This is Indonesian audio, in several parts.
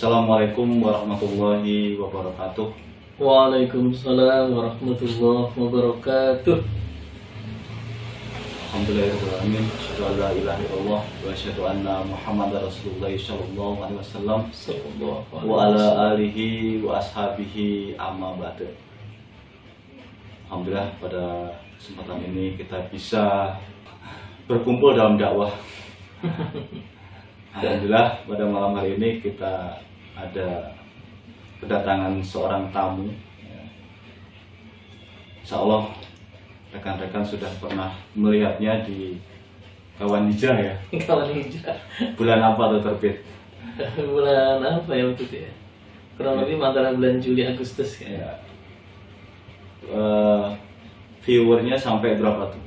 Assalamualaikum warahmatullahi wabarakatuh. Waalaikumsalam warahmatullahi wabarakatuh. Alhamdulillahirrahmanirrahim. Asyhadu an la ilaha illallah wa asyhadu anna Muhammadar Rasulullah sallallahu alaihi wasallam wa ala alihi wa ashabihi amma ba'du. Alhamdulillah pada kesempatan ini kita bisa berkumpul dalam dakwah. Alhamdulillah pada malam hari ini kita ada kedatangan seorang tamu. Insya Allah rekan-rekan sudah pernah melihatnya di Kawan Hijrah ya. Kawan Hijrah. Bulan apa tuh terbit? Bulan apa ya waktu itu ya? Kurang lebih antara bulan Juli Agustus ya. Ya. Viewernya sampai berapa tuh?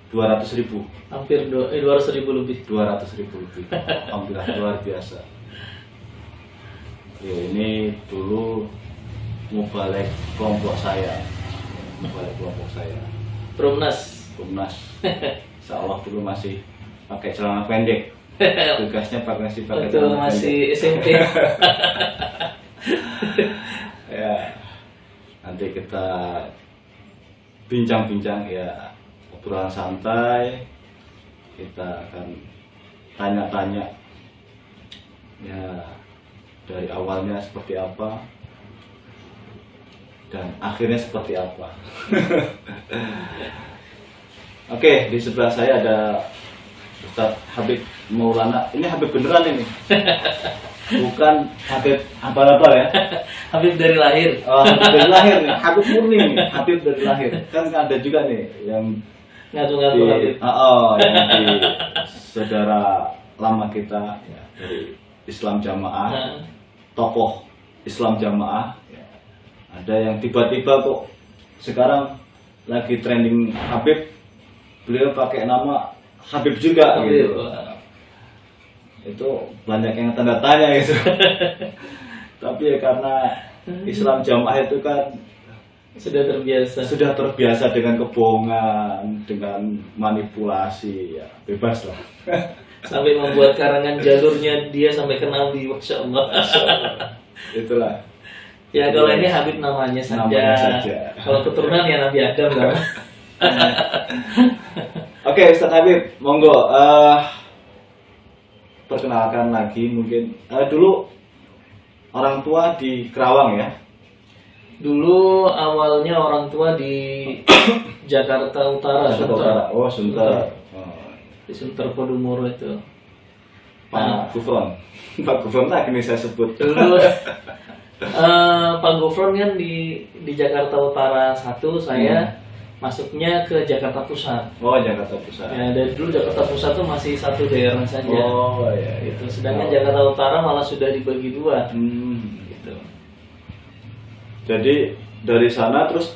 200.000. Hampir 200.000 lebih. 200.000 lebih. Alhamdulillah luar biasa. Ya, ini dulu mubalik kelompok saya. Promnas. Insya Allah dulu masih pakai celana pendek. Tugasnya pakai Waktu celana masih pendek. SMP. Ya, nanti kita bincang-bincang ya, obrolan santai. Kita akan tanya-tanya ya dari awalnya seperti apa dan akhirnya seperti apa. Oke, di sebelah saya ada Ustaz Habib Maulana. Ini Habib beneran ini. Bukan Habib apa-apa ya. Habib dari lahir. Oh, Habib dari lahir nih. Habib murni nih. Habib dari lahir. Kan ada juga nih yang Ngaku-ngaku Habib. yang di saudara lama kita ya, dari Islam Jamaah, tokoh Islam Jamaah. Ya. Ada yang tiba-tiba kok sekarang lagi trending Habib, beliau pakai nama Habib juga Habib. gitu. Itu banyak yang tanda tanya gitu. Tapi ya karena Islam Jamaah itu kan Sudah terbiasa dengan kebohongan, dengan manipulasi, ya bebas lah. sampai membuat karangan jalurnya dia sampai ke Nabi, Masya Allah. Itulah. Ya kalau ini Habib namanya saja. Kalau keturunan ya Nabi Adam lah. Oke, Ustaz Habib, monggo perkenalkan lagi mungkin. Dulu orang tua di Kerawang ya. Dulu awalnya orang tua di Jakarta Utara, Sunter. Oh, Sunter. Di Sunter Podomoro itu. Pak Gufron. Pak Gufron lagi nih saya sebut. Dulu Pak Gufron kan di Jakarta Utara 1, saya masuknya ke Jakarta Pusat. Oh, Jakarta Pusat. Ya, dari dulu Jakarta Pusat tuh masih satu daerah saja. Oh, iya. Gitu. Sedangkan Jakarta Utara malah sudah dibagi 2. Gitu. Jadi dari sana terus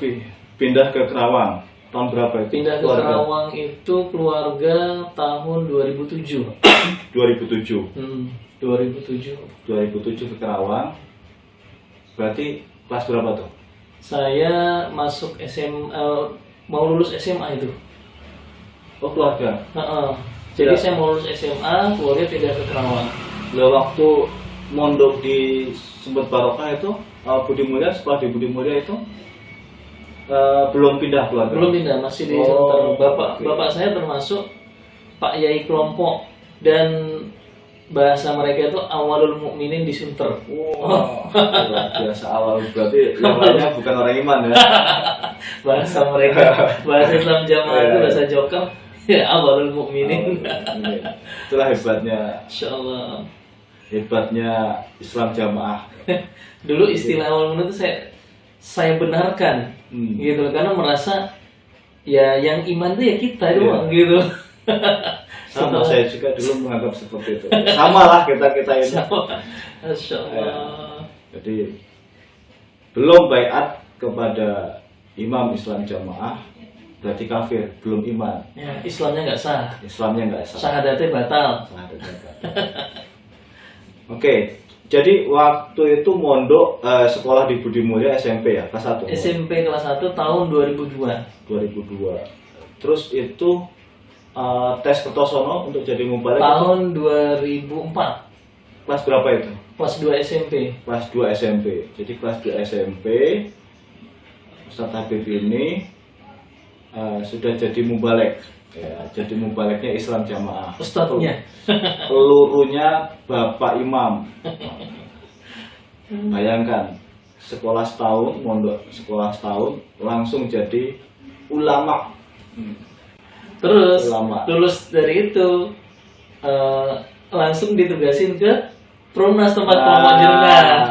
pindah ke Kerawang. Tahun berapa itu? Pindah ke Kerawang itu keluarga tahun 2007. 2007. 2007. 2007 ke Kerawang. Berarti kelas berapa tuh? Saya masuk mau lulus SMA itu. Oh, keluarga. Jadi Ya. saya mau lulus SMA, keluarga pindah ke Kerawang. Lah waktu mondok di Sumber Barokah itu Budi Mulia, setelah di Budi Mulia itu belum pindah keluarga. Belum pindah, masih di Oh, Sunter. oke. Bapak saya termasuk Pak Yai kelompok dan bahasa mereka itu awalul mukminin di Sunter. Wow, luar biasa awal berarti yang lainnya bukan orang iman ya. Bahasa mereka, bahasa Islam Jamaah itu Iya. bahasa Joker. Ya, awalul mukminin. Itulah hebatnya Insyaallah. Islam Jamaah. Dulu istilah awal mukmin itu saya benarkan, gitu, karena merasa ya yang iman itu ya kita doang, gitu. Sama saya juga dulu menganggap seperti itu. Sama lah kita ini. Masya Allah. Jadi belum baiat kepada imam Islam Jamaah berarti kafir, belum iman. Ya, Islamnya nggak sah. Islamnya nggak sah. Syahadatnya batal. Oke, jadi waktu itu mondok sekolah di Budi Mulia SMP ya, kelas 1. SMP kelas 1 tahun 2002. 2002. Terus itu tes Kertosono untuk jadi mubalik Tahun 2004. kelas berapa itu? Kelas 2 SMP. Kelas 2 SMP. Jadi kelas 2 SMP Ustadz Habib ini sudah jadi mubalek. Ya, jadi mubaleknya Islam Jamaah. Ustadznya. Pelurunya Bapak Imam. Bayangkan, sekolah setahun, mondok sekolah setahun, langsung jadi ulama. Terus Ulama. lulus dari itu langsung ditugasin ke Perumnas tempat kelompok jenengan.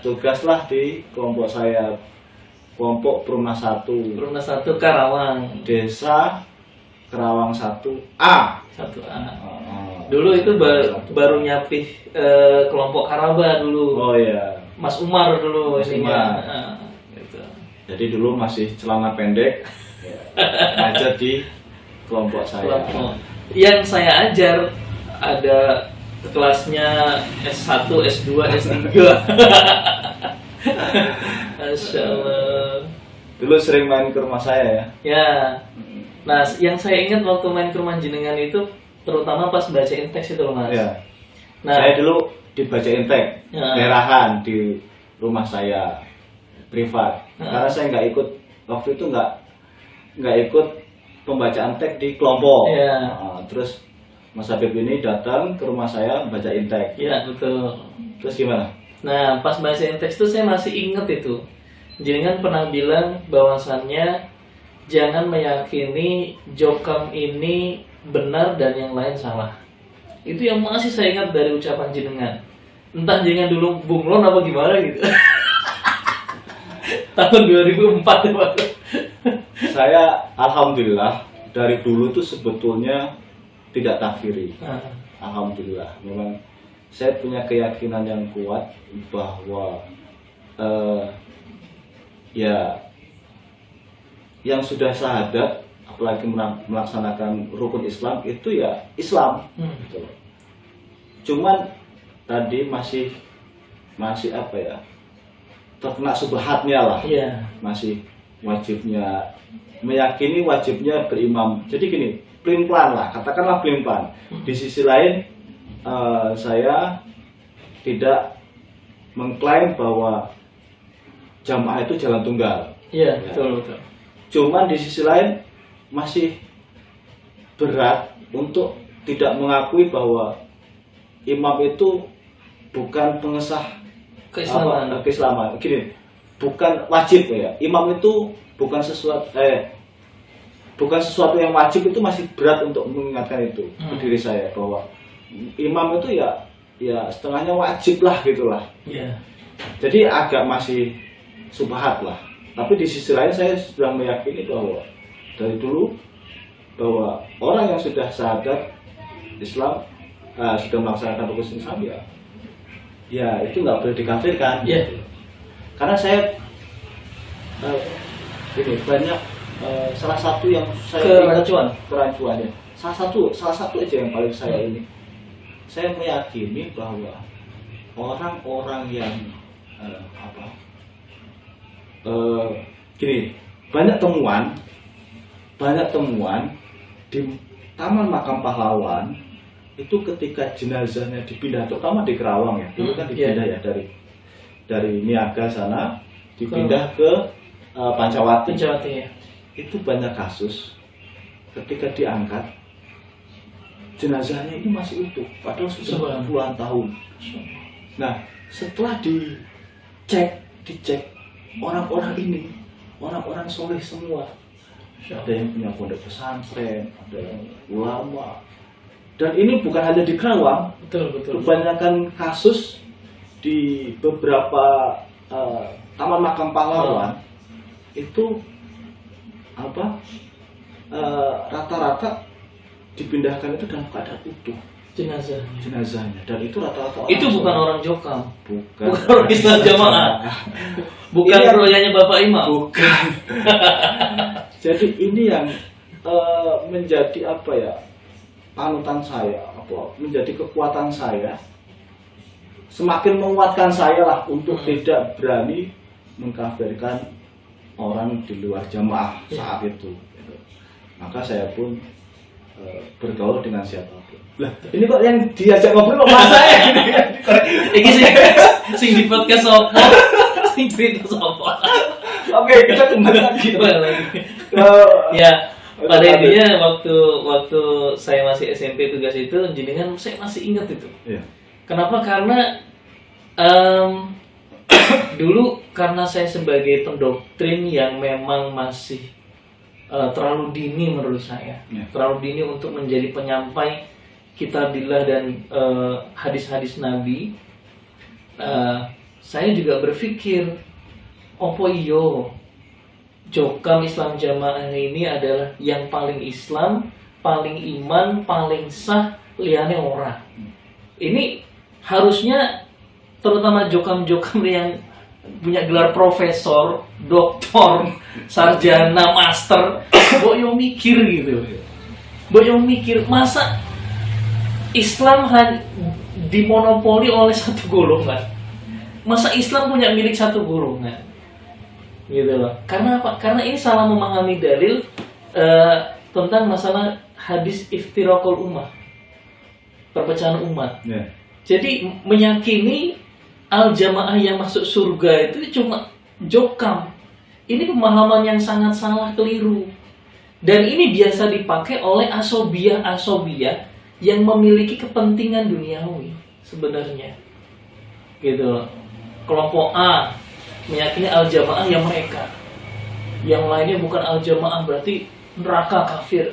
Tugaslah di kelompok saya, kelompok Perumnas 1, Perumnas 1 Karawang. Desa Kerawang 1A. 1A. Dulu itu baru nyapih kelompok Karaba dulu. Oh iya. Mas Umar dulu Mas ininya. Umar. Gitu. Jadi dulu masih celana pendek, ngajar di kelompok saya. Kelompok. Yang saya ajar ada kelasnya S1, S2, S3. Masya Allah. Dulu sering main ke rumah saya ya. Ya. Nah, yang saya ingat waktu main ke rumah jenengan itu terutama pas bacain teks itu loh, Mas. Ya. Nah, Saya dulu dibacain teks Ya. daerahan di rumah saya privat. Karena saya nggak ikut waktu itu nggak ikut pembacaan teks di kelompok. Ya. Terus Mas Habib ini datang ke rumah saya bacain teks. ya betul. Terus gimana? Nah, pas bacain teks itu saya masih inget itu. Jenengan pernah bilang bahwasannya jangan meyakini jokam ini benar dan yang lain salah. Itu yang masih saya ingat dari ucapan jenengan. Entah jenengan dulu bunglon apa gimana gitu. Tahun 2004 ya, Pak. Saya alhamdulillah dari dulu tuh sebetulnya tidak takfiri. Nah, Alhamdulillah, memang saya punya keyakinan yang kuat bahwa ya yang sudah syahadat, apalagi melaksanakan rukun Islam itu ya Islam. Gitu loh. Cuman tadi masih apa ya, terkena subhatnya lah. iya. Masih wajibnya meyakini wajibnya berimam. Jadi gini, pelin-pelan lah, katakanlah pelin-pelan. Di sisi lain saya tidak mengklaim bahwa jamaah itu jalan tunggal. Iya, Ya. betul. Cuman di sisi lain masih berat untuk tidak mengakui bahwa imam itu bukan pengesah keislaman. Gini, bukan wajib ya. Imam itu bukan sesuatu yang wajib, itu masih berat untuk mengingatkan itu ke diri saya bahwa imam itu ya setengahnya wajib lah gitulah. Iya. Jadi agak masih subhat lah. Tapi di sisi lain saya sudah meyakini bahwa dari dulu bahwa orang yang sudah syahadat Islam, sudah melaksanakan rukun Islam ya itu nggak boleh dikafirkan. Iya. Karena saya ini banyak salah satu yang saya kerancuan ya. Salah satu aja yang paling saya ini. Saya meyakini bahwa orang-orang yang gini, banyak temuan di Taman Makam Pahlawan itu ketika jenazahnya dipindah, terutama di Kerawang ya, dulu kan dipindah ya dari Niaga sana dipindah ke Pancawati ya. Itu banyak kasus ketika diangkat jenazahnya ini masih utuh padahal sudah puluhan tahun. Nah, setelah dicek orang-orang soleh semua, ada yang punya pondok pesantren, ada yang ulama, dan ini bukan hanya di Kerawang. Betul. Kebanyakan kasus di beberapa Taman Makam Pahlawan itu rata-rata dipindahkan itu dalam keadaan utuh jenazahnya, dan itu rata-rata itu bukan orang jokam, bukan orang Islam Jamaah, bukan royanya Bapak Imam, bukan. Jadi ini yang menjadi panutan saya, menjadi kekuatan saya, semakin menguatkan saya lah untuk tidak berani mengkafirkan orang di luar jamaah saat itu. Maka saya pun bergaul dengan siapapun. Lah, ini kok yang diajak ngobrol kok mas saya? Iki sing di podcast opo? Sing cerita sopo? Oke, kita kembali lagi. Ya, pada intinya waktu saya masih SMP tugas itu, jenengan saya masih ingat itu. Iya. Kenapa? Karena dulu karena saya sebagai pendoktrin yang memang masih terlalu dini menurut saya, terlalu dini untuk menjadi penyampai kitabillah dan hadis-hadis Nabi. Saya juga berpikir, opo iyo Jokam Islam Jamaah ini adalah yang paling Islam, paling iman, paling sah, liane ora. Ini harusnya terutama jokam-jokam yang punya gelar profesor, doktor, sarjana, master, boyo mikir gitu. Boyo mikir, masa Islam dimonopoli oleh satu golongan? Masa Islam punya milik satu golongan? Gitu loh. Karena apa? Karena ini salah memahami dalil tentang masalah hadis iftiraqul ummah, perpecahan umat. Jadi meyakini al-jamaah yang masuk surga itu cuma jokam. Ini pemahaman yang sangat salah, keliru. Dan ini biasa dipakai oleh asobiyah yang memiliki kepentingan duniawi sebenarnya. Gitu loh. Kelompok A meyakini al-jamaah yang mereka. Yang lainnya bukan al-jamaah, berarti neraka, kafir.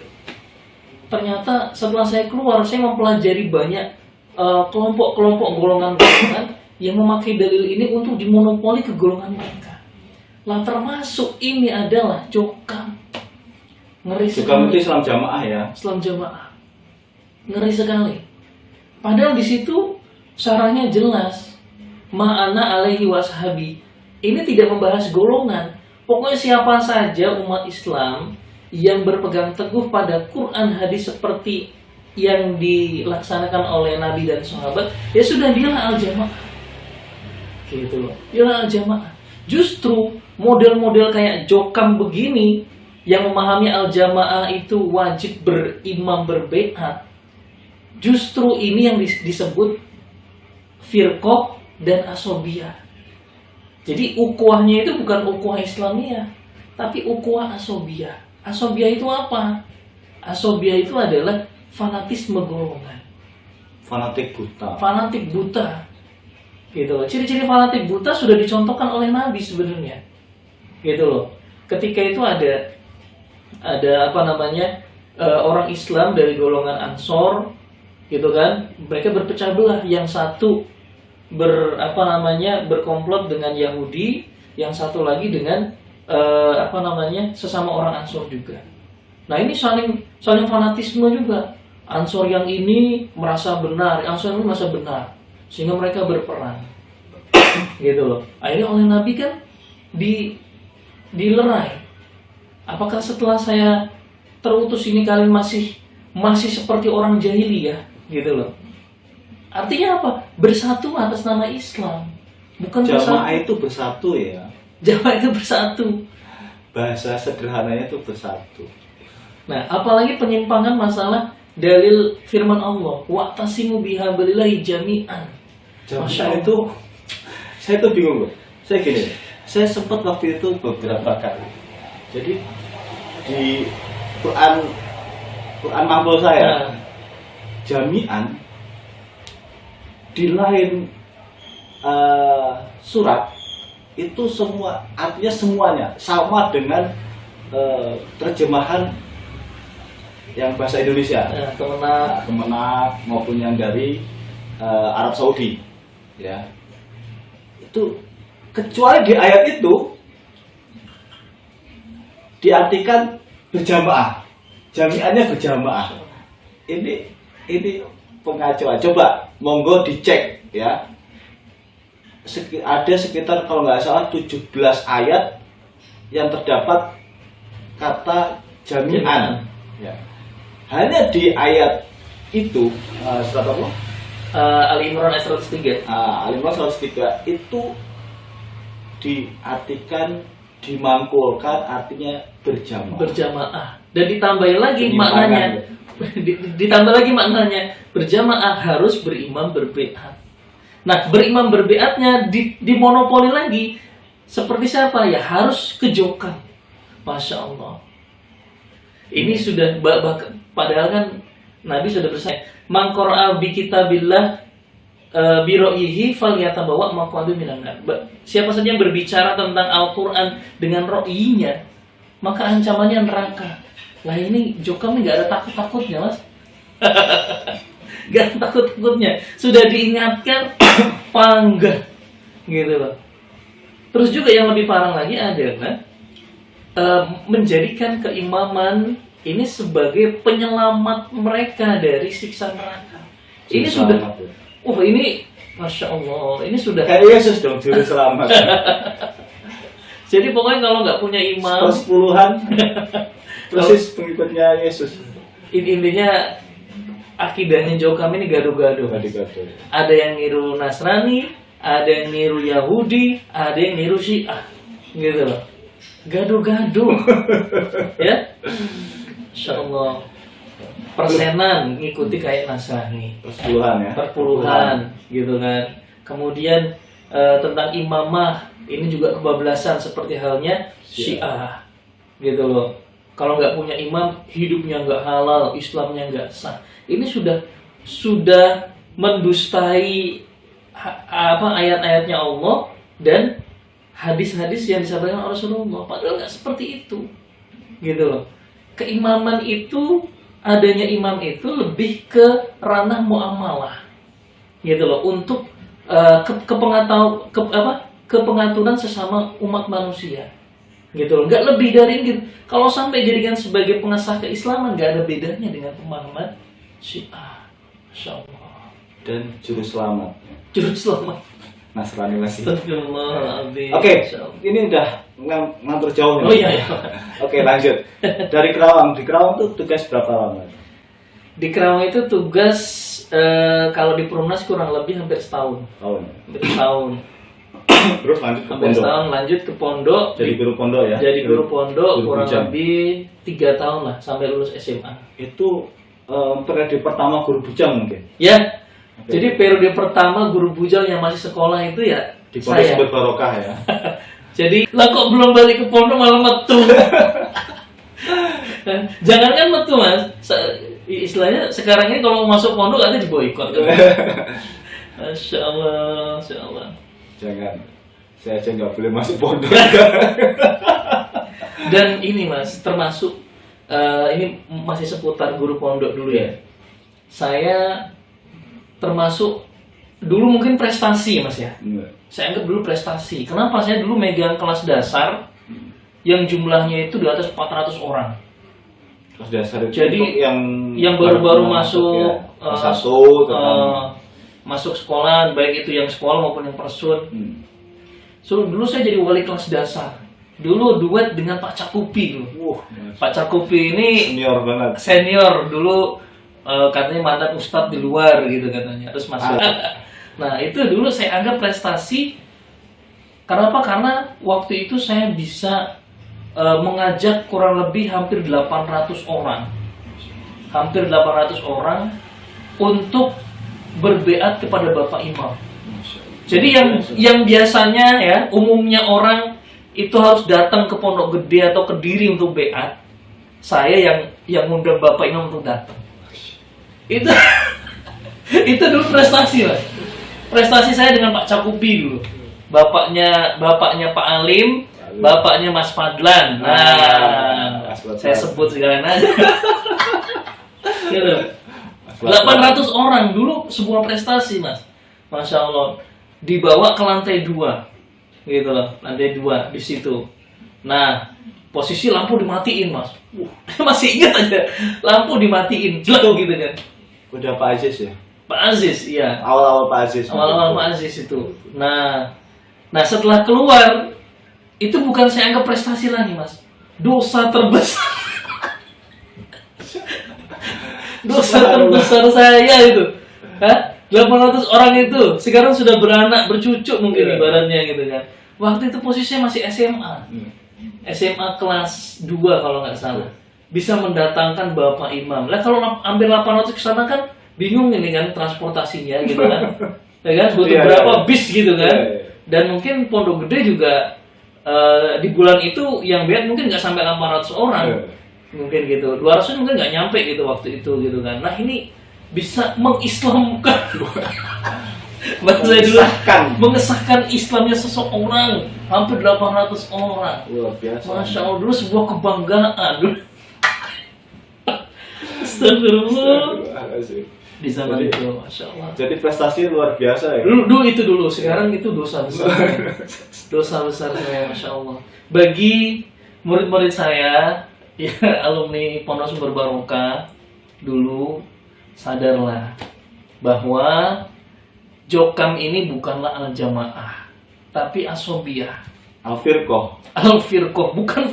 Ternyata setelah saya keluar, saya mempelajari banyak kelompok-kelompok golongan-golongan yang memakai dalil ini untuk dimonopoli ke golongan mereka. Lah termasuk ini adalah jokam. Ngeri sekali. Jokam itu Islam Jamaah ya. Islam Jamaah. Ngeri sekali. Padahal di situ syarahnya jelas. Ma'ana alaihi washabi. Ini tidak membahas golongan. Pokoknya siapa saja umat Islam yang berpegang teguh pada Quran hadis seperti yang dilaksanakan oleh Nabi dan sahabat, ya sudah, dialah al-jamaah. Gitu loh. Dialah al-jamaah. Justru model-model kayak jokam begini yang memahami al-jamaah itu wajib berimam berbaiat, justru ini yang disebut firqah dan asobiyah. Jadi ukuahnya itu bukan ukuah Islamiyah, tapi ukuah asobiyah. Asobiyah itu apa? Asobiyah itu adalah fanatisme golongan. Fanatik buta. Fanatik buta. Gitu loh. Ciri-ciri fanatik buta sudah dicontohkan oleh Nabi sebenarnya. Gitu loh. Ketika itu ada apa namanya? Orang Islam dari golongan Ansor, gitu kan? Mereka berpecah belah. Yang satu berkomplot dengan Yahudi, yang satu lagi dengan sesama orang Ansor juga. Nah, ini saling fanatisme juga. Ansor yang ini merasa benar, Ansor yang ini merasa benar, sehingga mereka berperang. Gitu loh. Akhirnya oleh Nabi kan dilerai. Apakah setelah saya terutus ini kalian masih seperti orang jahiliyah? Gitu loh. Artinya apa? Bersatu atas nama Islam. Bukan Jamaah itu bersatu ya. Jamaah itu bersatu. Bahasa sederhananya itu bersatu. Nah, apalagi penyimpangan masalah dalil firman Allah, wa'tasimu bihablillahi jami'an. Jamaah itu, saya tuh bingung loh. Saya gini, saya sempat waktu itu beberapa kali. Jadi di Quran Mahfuz saya, jami'an di lain surat itu semua artinya semuanya sama dengan terjemahan yang bahasa Indonesia, Kemenak maupun yang dari Arab Saudi, ya. Itu kecuali di ayat itu diartikan berjamaah, jami'annya berjamaah. Ini pengacauan. Coba monggo dicek ya. Ada sekitar kalau nggak salah 17 ayat yang terdapat kata jami'an. Ya. Hanya di ayat itu surat apa? Ali Imran ayat 103. Ali Imran 103 itu diartikan dimangkulkan, artinya berjamaah. Dan ditambahin lagi maknanya Ditambah lagi maknanya, berjamaah harus berimam berbeat. Nah, berimam berbeatnya dimonopoli lagi. Seperti siapa? Ya harus ke jokam. Masya Allah. Ini sudah padahal kan Nabi sudah bersabda, "Man qara'a bi kitabillah bi ra'yihi falyatabawa maq'adahu minan nar." Siapa saja yang berbicara tentang Al-Qur'an dengan ra'yinya, maka ancamannya neraka. Lah ini jokam nggak ada takut-takutnya, Mas. Gak ada takut-takutnya. Sudah diingatkan, panggah. Gitu loh. Terus juga yang lebih parah lagi adalah menjadikan keimaman ini sebagai penyelamat mereka dari siksa neraka. Ini sudah, ini Masya Allah, ini sudah kayak Yesus dong, juru selamat. Jadi pokoknya kalau nggak punya imam, Persepuluhan persis pengikutnya Yesus. Intinya akidahnya jokam ini gaduh-gaduh. Ada yang niru Nasrani, ada yang niru Yahudi, ada yang niru Syiah, gitu loh. Gaduh-gaduh, ya. Insya Allah. Persenan ngikuti kayak Nasrani. Perpuluhan, gitu kan. Kemudian tentang imamah ini juga kebablasan seperti halnya Syiah, gitu loh. Kalau nggak punya imam, hidupnya nggak halal, Islamnya nggak sah. Ini sudah mendustai ayat-ayatnya Allah dan hadis-hadis yang disampaikan oleh Rasulullah. Padahal nggak seperti itu, gitu loh. Keimaman itu, adanya imam itu lebih ke ranah muamalah, gitu loh, untuk kepengaturan sesama umat manusia, gitu loh. Nggak lebih dari ini. Kalau sampai jadikan sebagai pengesah keislaman, nggak ada bedanya dengan pemahaman Syiah. Masya Allah. Dan juru selamat Nasrani lagi. Astagfirullahaladzim. Oke, ini udah ngantur jauh nih. Oh iya. Oke, lanjut. Dari Kerawang, di Kerawang tuh tugas berapa lama? Di Kerawang itu tugas kalau di Perumnas kurang lebih hampir setahun. Hampir setahun. Terus lanjut ke hampir pondok. setahun lanjut ke pondok. Jadi guru pondok ya? Jadi guru pondok guru kurang bujang. lebih 3 tahun lah sampai lulus SMA. Itu periode pertama guru bujang mungkin? Ya. Jadi periode pertama guru bujang yang masih sekolah itu ya Di pondok saya. sebut barokah ya? Jadi lah kok belum balik ke pondok malah metu. Jangankan metu, Mas. Istilahnya sekarang ini kalau mau masuk pondok ada diboikot. Masya Allah, Masya Allah. Jangan, saya aja nggak boleh masuk pondok. Dan ini Mas, termasuk ini masih seputar guru pondok dulu ya. Saya termasuk dulu mungkin prestasi Mas ya. Saya anggap dulu prestasi. Kenapa? Saya dulu megang kelas dasar yang jumlahnya itu di atas 400 orang. Kelas dasar itu Jadi yang baru-baru masuk satu masuk sekolah, baik itu yang sekolah maupun yang persun. So dulu saya jadi wali kelas dasar. Dulu duet dengan Pak Cakupi dulu. Pak Cakupi ini senior banget. Senior dulu, katanya mantan ustadz di luar gitu katanya. Terus masuk. Nah itu dulu saya anggap prestasi. Kenapa? Karena waktu itu saya bisa mengajak kurang lebih hampir 800 orang. Hampir 800 orang untuk berbeat kepada Bapak Imam. Jadi yang biasanya ya umumnya orang itu harus datang ke Pondok Gede atau Kediri untuk beat, saya yang ngundang Bapak Imam untuk datang. Itu dulu prestasi lah. Prestasi saya dengan Pak Cakupi dulu. Bapaknya Pak Alim, bapaknya Mas Fadlan. Nah, saya sebut segala aja. Gitu. 800 orang dulu sebuah prestasi Mas. Masya Allah. Dibawa ke lantai 2. Gitu loh, lantai 2 di situ. Nah, posisi lampu dimatiin Mas. Masih ingat aja, lampu dimatiin, jatuh gitu kan. Udah Pak Aziz ya? Pak Aziz, iya. Awal-awal Pak Aziz. Awal-awal Pak Aziz itu. Nah setelah keluar itu bukan saya anggap prestasi lagi Mas. Dosa terbesar. Dosa terbesar saya itu. 800 orang itu sekarang sudah beranak, bercucuk mungkin ibaratnya gitu kan. Waktu itu posisinya masih SMA. SMA kelas 2 kalau nggak salah. bisa mendatangkan bapak imam. Lah kalau ambil 800 ke sana kan bingung ini kan transportasinya gitu kan. Ya kan butuh Iya, berapa iya. bis gitu kan. Iya, iya. Dan mungkin Pondok Gede juga di bulan itu yang beat mungkin nggak sampai 800 orang. Iya. Mungkin gitu. 200 mungkin nggak nyampe gitu waktu itu gitu kan. Nah, ini bisa mengislamkan bahasa dulu mengesahkan Islamnya seseorang hampir 800 orang. Luar biasa. Masya Allah, dulu sebuah kebanggaan. Astagfirullah. Di zaman Jadi- itu, Masya Allah. Jadi prestasi luar biasa ya. Dulu itu dulu, sekarang itu dosa besar. Dosa besar saya, Masya Allah. Bagi murid-murid saya, ya alumni Pondok Sumber Barokah, dulu sadarlah bahwa Jokam ini bukanlah al-jamaah, tapi asobiyah. Al-Firqah. Al-firqoh, bukan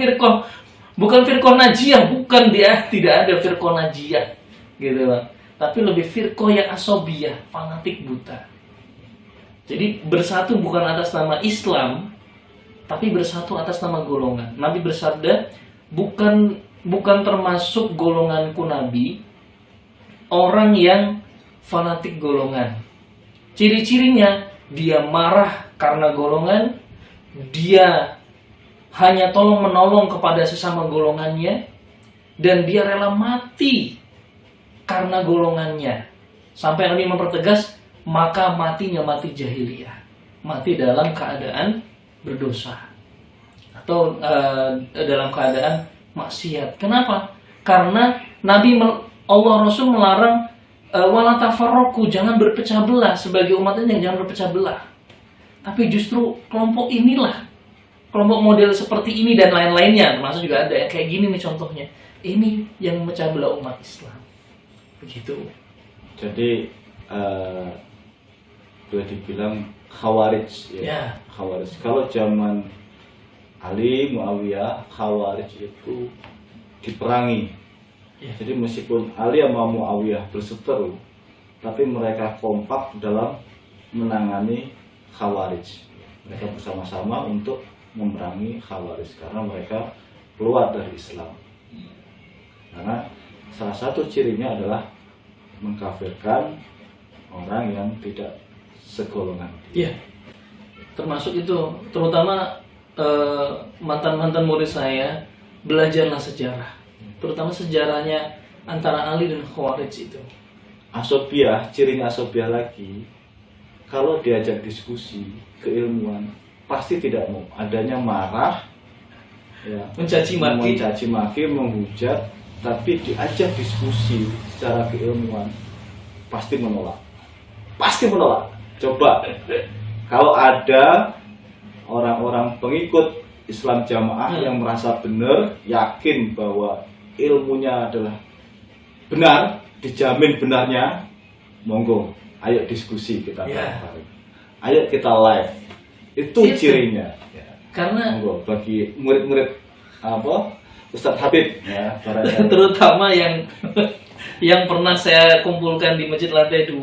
firqoh najiyah, bukan dia, tidak ada firqoh najiyah, gitu lah. Tapi lebih firqoh yang asobiyah, fanatik buta. Jadi bersatu bukan atas nama Islam, tapi bersatu atas nama golongan. Nabi bersabda, bukan termasuk golonganku Nabi, orang yang fanatik golongan. Ciri-cirinya, dia marah karena golongan, dia hanya tolong menolong kepada sesama golongannya, dan dia rela mati karena golongannya. Sampai Nabi mempertegas, maka matinya mati jahiliyah, mati dalam keadaan berdosa atau dalam keadaan maksiat. Kenapa? Karena Allah Rasul melarang wala tafarraqu, jangan berpecah belah, sebagai umatnya jangan berpecah belah. Tapi justru kelompok inilah, kelompok model seperti ini dan lain-lainnya, termasuk juga ada yang kayak gini nih contohnya. Ini yang memecah belah umat Islam. Begitu. Jadi boleh dibilang Khawarij ya. Ya. Khawarij. Kalau zaman Ali, Muawiyah, Khawarij itu diperangi. Ya. Jadi meskipun Ali sama Muawiyah berseteru, tapi mereka kompak dalam menangani Khawarij. Mereka bersama-sama untuk memerangi Khawarij karena mereka keluar dari Islam. Karena salah satu cirinya adalah mengkafirkan orang yang tidak segolongan. Iya. Termasuk itu, terutama mantan-mantan murid saya, belajarlah sejarah. Terutama sejarahnya antara Ali dan Khawarij itu. Asobiah, cirinya asobiah lagi, kalau diajak diskusi keilmuan pasti tidak mau, adanya marah, ya, Mencaci maki. menghujat, tapi diajak diskusi secara keilmuan pasti menolak. Coba kalau ada orang-orang pengikut Islam jamaah yang merasa benar, yakin bahwa ilmunya adalah benar, dijamin benarnya, monggo, ayo diskusi kita bareng. Ayo kita live. Itu cirinya. Ya. Karena Monggo bagi murid-murid Ustadz Habib ya, terutama yang pernah saya kumpulkan di Masjid Lantai 2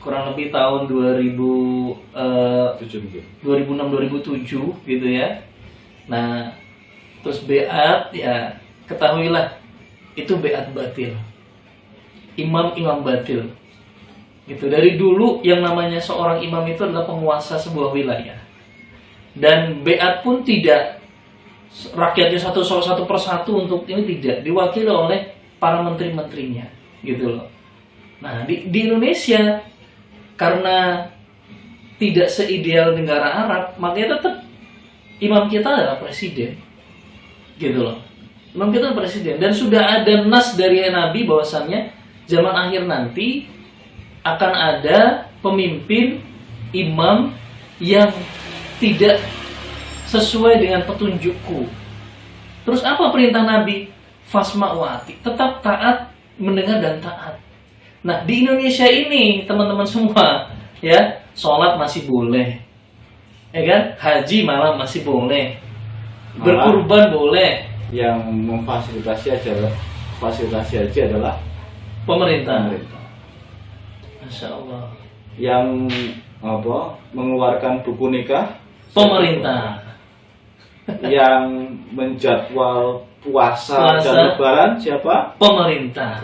kurang lebih tahun 2006-2007 gitu ya. Nah, terus beat ya, ketahuilah itu beat batil, imam batil gitu. Dari dulu yang namanya seorang imam itu adalah penguasa sebuah wilayah, dan beat pun tidak rakyatnya satu persatu untuk ini, tidak diwakili oleh para menteri-menterinya gitu loh. Nah di Indonesia karena tidak seideal negara Arab, makanya tetap imam kita adalah presiden gitu loh. Imam kita adalah presiden, dan sudah ada nas dari Nabi bahwasannya zaman akhir nanti akan ada pemimpin imam yang tidak sesuai dengan petunjukku. Terus apa perintah Nabi? Fasma wa ati, tetap taat, mendengar dan taat. Nah di Indonesia ini teman-teman semua ya, sholat masih boleh, ya kan? Haji malah masih boleh, berkurban boleh. Yang memfasilitasi haji adalah Pemerintah. Masya Allah. Yang mengeluarkan buku nikah Pemerintah. yang menjadwal puasa dan lebaran siapa? Pemerintah.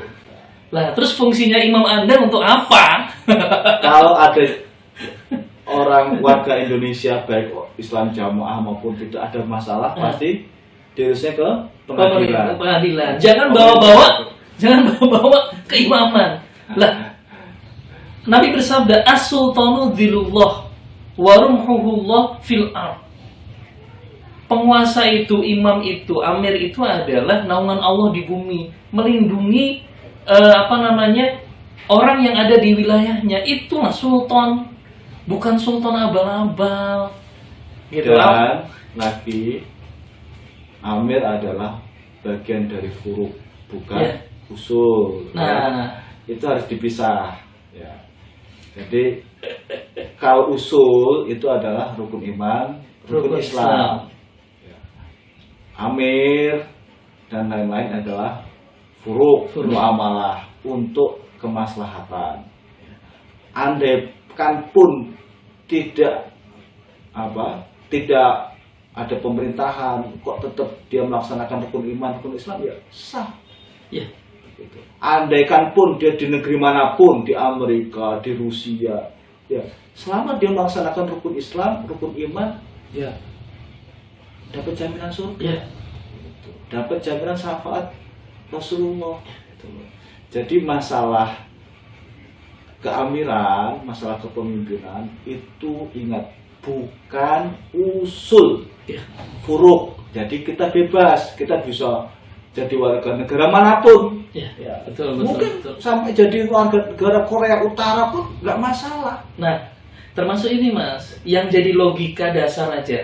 Lah, terus fungsinya imam Anda untuk apa? Kalau ada orang warga Indonesia baik Islam jamaah maupun tidak ada masalah pasti diurusnya ke pengadilan. Pengadilan. Jangan bawa-bawa keimaman. Lah, Nabi bersabda, as-sultanu dzilullah wa rumhuhullah fil ard. Penguasa itu, imam itu, amir itu adalah naungan Allah di bumi, melindungi orang yang ada di wilayahnya. Itulah sultan, bukan sultan abal-abal. Gitu. Dan lagi amir adalah bagian dari furuk, bukan usul. Nah, itu harus dipisah. Ya. Jadi kalau usul itu adalah rukun iman, rukun Islam. Ya. Amir dan lain-lain adalah furuk, muamalah untuk kemaslahatan. Andai kan pun tidak ada pemerintahan, kok tetap dia melaksanakan rukun iman, rukun Islam, ya sah. ya. Gitu. Andaikan pun dia di negeri manapun, di Amerika, di Rusia, ya selama dia melaksanakan rukun Islam, rukun iman, ya dapat jaminan surga, gitu. Dapat jaminan syafaat Rasulullah. Gitu. Jadi masalah keamiran, masalah kepemimpinan itu ingat bukan usul, furuk. Jadi kita bebas, kita bisa jadi warga negara manapun. Ya, betul. Mungkin sampai jadi warga negara Korea Utara pun nggak masalah. Nah, termasuk ini Mas, yang jadi logika dasar aja.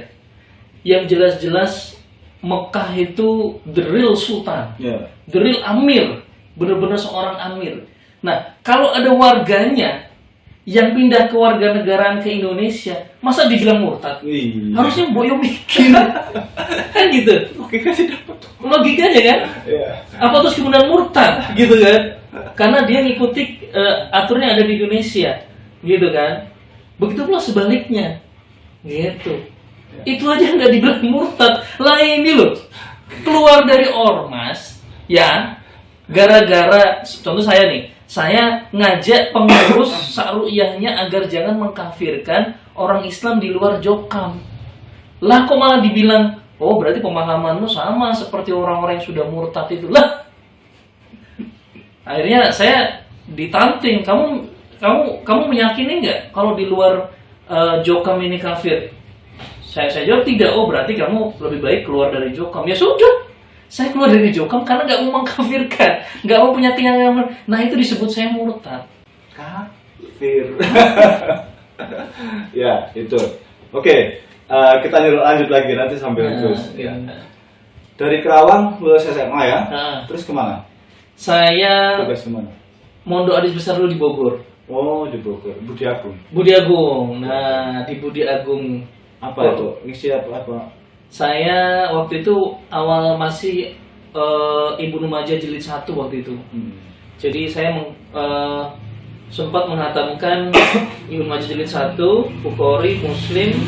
Yang jelas-jelas Mekah itu the real sultan, the real amir, benar-benar seorang amir. Nah, kalau ada warganya yang pindah ke warga negaraan ke Indonesia, masa dibilang murtad? Harusnya boyo mikir. Kan gitu. Logikanya kan? Apa terus kemudian murtad gitu kan? Karena dia ngikuti aturannya ada di Indonesia. Gitu kan? Begitu pula sebaliknya. Gitu. Itu aja nggak dibilang murtad. Lah ini loh, keluar dari ormas ya, gara-gara contoh saya nih, saya ngajak pengurus Sa'ru'iyahnya agar jangan mengkafirkan orang Islam di luar Jokam. Lah kok malah dibilang, oh berarti pemahamanmu sama seperti orang-orang yang sudah murtad itu. Lah, akhirnya saya ditanting. Kamu meyakini nggak kalau di luar Jokam ini kafir? Saya jawab tidak. Oh berarti kamu lebih baik keluar dari Jokam. Ya sudah, saya keluar dari Jokam karena nggak mau mengkafirkan, nggak mau punya keyakinan. Nah itu disebut saya murtad. Kafir. Ya itu. Oke, kita lanjut lagi nanti sambil terus. Ya. Dari Kerawang lulus SMA ya. Terus kemana? Saya tugas kemana? Mondok Adis Besar dulu di Bogor. Oh di Bogor. Budi Agung. Budi Agung. Nah di Budi Agung. Apa itu? Ngisi apa? Saya waktu itu awal masih Ibnu Majah jilid 1 waktu itu. Jadi saya sempat menghatamkan Ibnu Majah jilid 1, Bukhari, Muslim,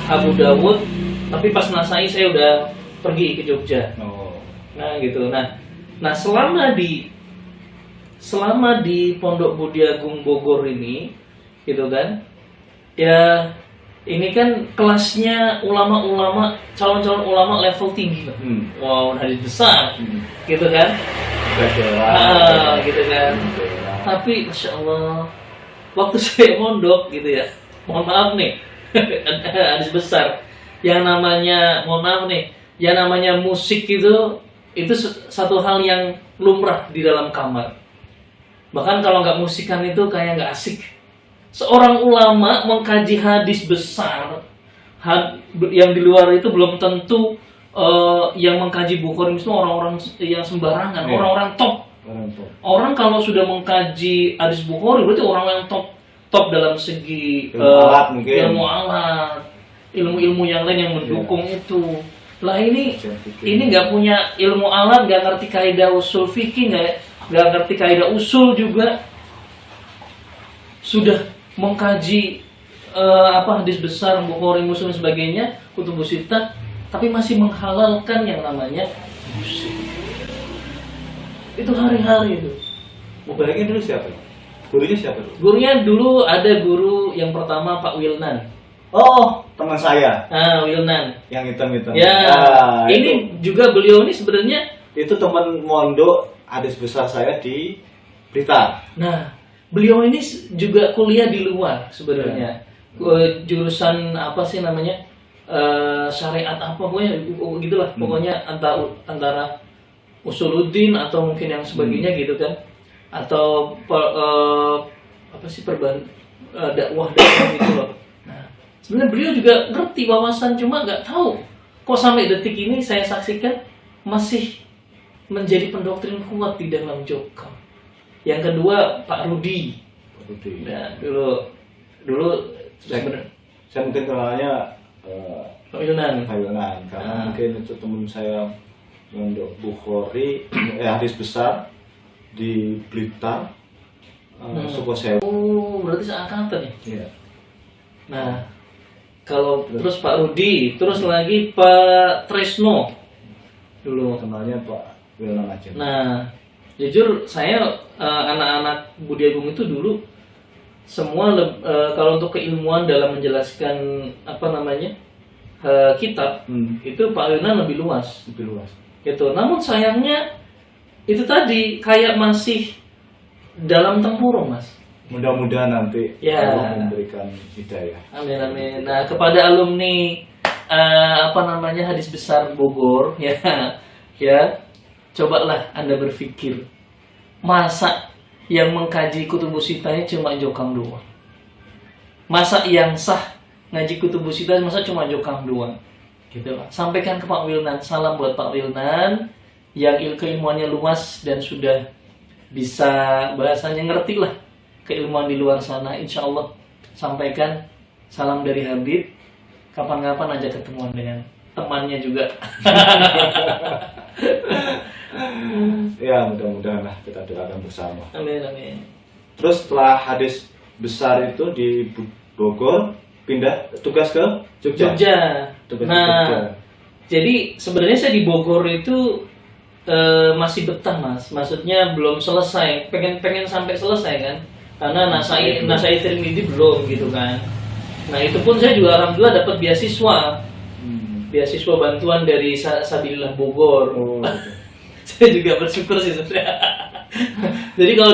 Abu Dawud. Tapi pas Nasai saya udah pergi ke Jogja. Nah gitu. Nah selama di Pondok Budi Agung Bogor ini, gitu kan? Ya. Ini kan kelasnya ulama-ulama, calon-calon ulama level tinggi. Wow, hadis besar. Gitu kan? Gitu kan. Tapi Masya Allah, waktu saya mondok gitu ya, mohon maaf nih, hadis besar. Yang namanya, mohon maaf nih, yang namanya musik itu satu hal yang lumrah di dalam kamar. Bahkan kalau nggak musikan itu kayak nggak asik. Seorang ulama mengkaji hadis besar yang di luar itu belum tentu yang mengkaji Bukhari itu orang-orang yang sembarangan, orang-orang top. Orang kalau sudah mengkaji hadis Bukhari berarti orang yang top dalam segi ilmu alat, ilmu-ilmu yang lain yang mendukung itu. Lah ini nggak punya ilmu alat, nggak ngerti kaidah usul fikih, nggak ngerti kaidah usul juga, sudah mengkaji hadis besar Bukhari, Muslim dan sebagainya, kutubus sittah, tapi masih menghalalkan yang namanya musik. Itu hari-hari itu. Mubaleknya dulu siapa? Gurunya siapa? Gurunya dulu ada guru yang pertama Pak Wilnan. Oh, teman saya Wilnan. yang hitam-hitam. Ya, Ah, ini juga beliau ini sebenarnya. itu teman mondok adik besar saya di Blitar. Nah, beliau ini juga kuliah di luar sebenarnya. Jurusan apa sih namanya? Syariat apa pokoknya gitulah. Pokoknya antara usuluddin atau mungkin yang sebagainya gitu kan. Atau apa sih dakwah gitu loh. Nah, sebenarnya beliau juga ngerti wawasan, cuma nggak tahu kok sampai detik ini saya saksikan masih menjadi pendoktrin kuat di dalam Jokam. Yang kedua Pak Rudi. Nah, dulu Saya mungkin kenalnya Pak Yunan. Pak Yonan, karena mungkin itu teman saya mondok Bukhari, hadis besar di Blitar, Sukosewu. Oh, berarti seangkatan ya? Iya. Nah, kalau terus Pak Rudi, terus lagi Pak Tresno dulu. Kenalnya Pak Yonan aja. Nah, jujur saya anak-anak Budi Agung itu dulu semua kalau untuk keilmuan dalam menjelaskan apa namanya kitab itu Pak Yonan lebih luas. Lebih luas. Gitu. Namun sayangnya itu tadi kayak masih dalam tempurung, Mas. Mudah-mudahan nanti Ya. Allah memberikan hidayah. Amin amin. Nah, kepada alumni apa namanya hadis besar Bogor ya, cobalah Anda berpikir, masa yang mengkaji kutubus sitanya cuma Jokam doang? Masa yang sah ngaji kutubus sitah masa cuma Jokam doang? Gitu lah. Sampaikan ke Pak Wilnan, salam buat Pak Wilnan yang keilmuannya luas dan sudah bisa bahasanya ngerti lah keilmuan di luar sana. Insya Allah sampaikan salam dari Habib. Kapan-kapan aja ketemuan dengan temannya juga. Ya, mudah-mudahan lah kita doakan bersama. Amin amin. Terus setelah hadis besar itu di Bogor, pindah tugas ke Jogja. Tugas ke Nah, Jogja. jadi sebenarnya saya di Bogor itu masih betah, Mas. Maksudnya belum selesai. Pengen sampai selesai kan? Karena nasai Tirmidzi belum gitu kan. Nah, itu pun saya juga alhamdulillah dapat beasiswa. Beasiswa bantuan dari Sabilillah Bogor. Oh, gitu. Saya juga bersyukur sih sebenarnya. Jadi kalau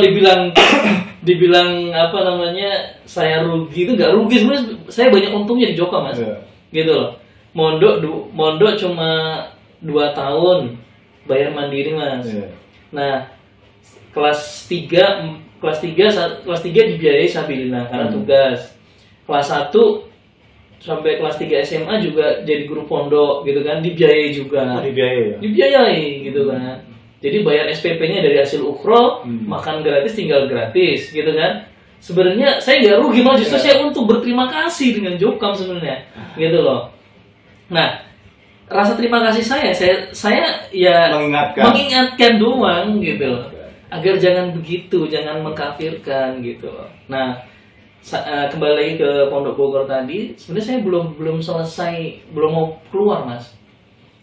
dibilang apa namanya saya rugi itu nggak rugi sebenarnya, saya banyak untungnya di Joka, Mas. Iya. Gitu loh. Mondok cuma 2 tahun bayar mandiri, Mas. Iya. Nah, kelas 3 dibiayai Sabilillah karena tugas. Kelas 1 sampai kelas 3 SMA juga jadi guru pondok gitu kan, dibiayai juga. Oh, dibiayai ya? Dibiayai gitu kan. Jadi bayar SPP-nya dari hasil ukro, makan gratis, tinggal gratis gitu kan. Sebenarnya saya nggak rugi, malah justru saya untuk berterima kasih dengan Jokam sebenarnya, gitu loh. Nah, rasa terima kasih saya ya mengingatkan doang gitu loh, agar jangan begitu, jangan mengkafirkan gitu loh. Nah, kembali lagi ke Pondok Bogor tadi, sebenarnya saya belum selesai, belum mau keluar, Mas.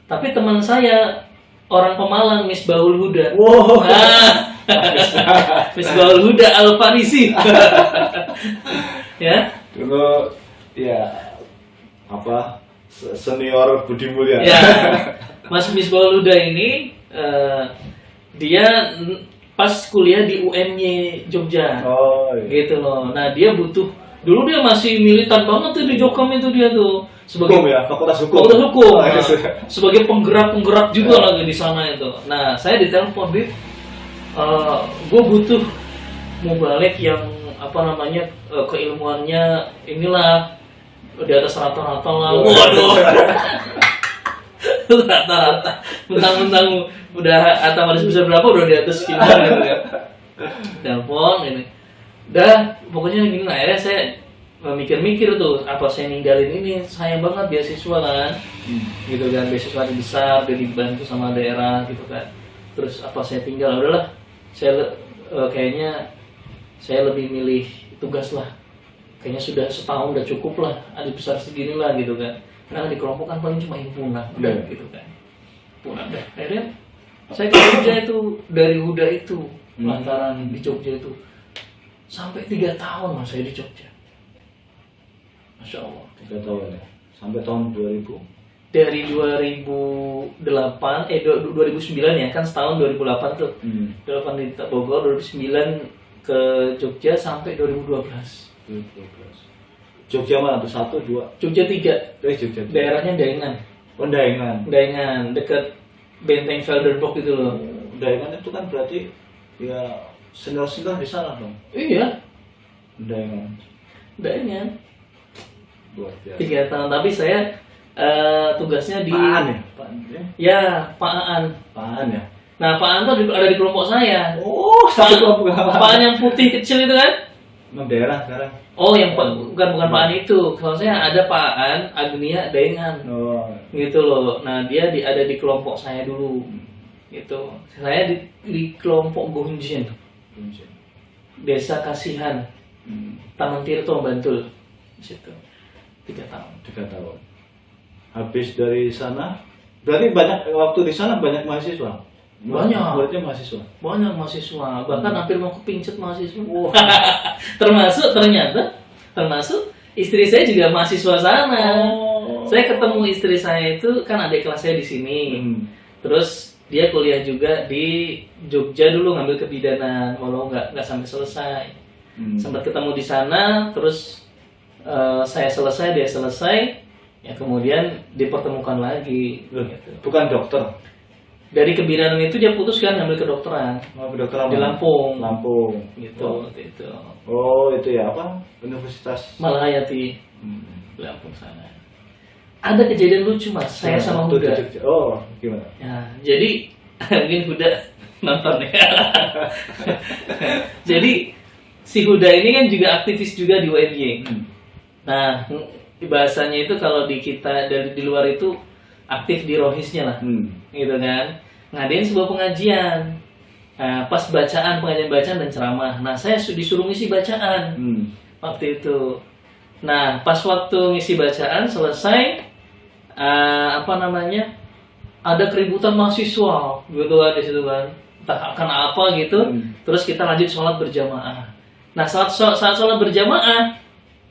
Tapi teman saya orang Pemalang, Misbahul Huda. Wow. Misbahul Huda Al-Farisi. Ya. Dulu ya apa senior Budi Mulya. Ya. Mas Misbahul Huda ini dia pas kuliah di UNY Jogja. Oh, iya. Gitu loh. Nah, dia butuh, dulu dia masih militan banget tuh di Jokam itu dia tuh. Sebagai Hukum ya, Fakultas Hukum. Fakultas Hukum. Oh, Nah, iya. sebagai penggerak juga lagi di sana itu. Nah, saya ditelepon, Bib, gue butuh mubalek yang apa namanya keilmuannya inilah di atas rata-rata lah. Waduh. Rata-rata. Mentang-mentang udah atam hadis besar berapa udah di atas sekian gitu kan. Telepon ini. Pokoknya gini lah, akhirnya saya mikir-mikir tuh, apa saya ninggalin ini, sayang banget beasiswa kan, gitu kan, beasiswa besar, udah dibantu sama daerah gitu kan, terus apa saya tinggal, udahlah, saya kayaknya saya lebih milih tugas lah, kayaknya sudah setahun udah cukup lah, ada besar segini lah gitu kan, karena di kelompok kan paling cuma himpunan, udah gitu kan, himpunan deh, akhirnya Saya ke Jogja itu dari Huda itu, lantaran di Jogja itu sampai 3 tahun mas saya di Jogja. Masya Allah. 3 tahun ya. Sampai tahun 2000. Dari 2009 ya kan setahun 2008 tuh. 2008 di Bogor, 2009 ke Jogja sampai 2012. 2012. Jogja mana tuh? 1, 2? Jogja 3. Jogja. Daerahnya Daengan. Oh, Daengan. Daengan dekat Benteng Velderbok itu loh. Daengan itu kan berarti ya senior-senior di sana dong. Iya, Daengan. Daengan. Luar biasa. 3 tahun, tapi saya tugasnya di Paan ya? Paan ya? Ya, Pak Aan. Paan ya? Nah, Pak Aan tuh ada di kelompok saya. Oh, satu kelompok. Pak Aan yang putih kecil itu kan? Emang daerah sekarang? Oh, yang bukan Pak Aan itu. Kalau saya ada Pak Aan, Agnia, Daengan. Oh. Gitu loh. Nah, dia ada di kelompok saya dulu. Gitu. Saya di kelompok Gonjen. Desa Kasihan. Taman Tirto, Bantul. Di situ. 3 tahun. 3 tahun. Habis dari sana, berarti banyak waktu di sana banyak mahasiswa. Banyak. Berarti mahasiswa. Banyak mahasiswa, bahkan hampir mau kepincut mahasiswa. termasuk istri saya juga mahasiswa sana. Saya ketemu istri saya itu kan adik kelas saya di sini. Terus dia kuliah juga di Jogja dulu ngambil kebidanan, walau nggak sampai selesai. Sempat ketemu di sana, terus saya selesai, dia selesai, ya kemudian dipertemukan lagi. Gitu. Bukan dokter. Dari kebidanan itu dia putuskan ngambil kedokteran. Oh, kedokteran Di Lampung. Lampung. Gitu, waktu itu. Oh, itu ya apa? Universitas Malahayati. Di Lampung sana. Ada kejadian lucu mas, saya sama waktu di Huda. Jogja. Oh, gimana? Ya, jadi mungkin Huda nonton ya. Jadi si Huda ini kan juga aktivis juga di UNY. Nah, bahasanya itu kalau di kita dari di luar itu aktif di rohisnya lah, gitu kan, ngadain sebuah pengajian. Nah, pas pengajian bacaan dan ceramah. Nah, saya disuruh ngisi bacaan waktu itu. Nah, pas waktu ngisi bacaan selesai, ada keributan mahasiswa, gitu kan di situ kan, entah karena apa gitu. Terus kita lanjut sholat berjamaah. Nah, saat sholat berjamaah,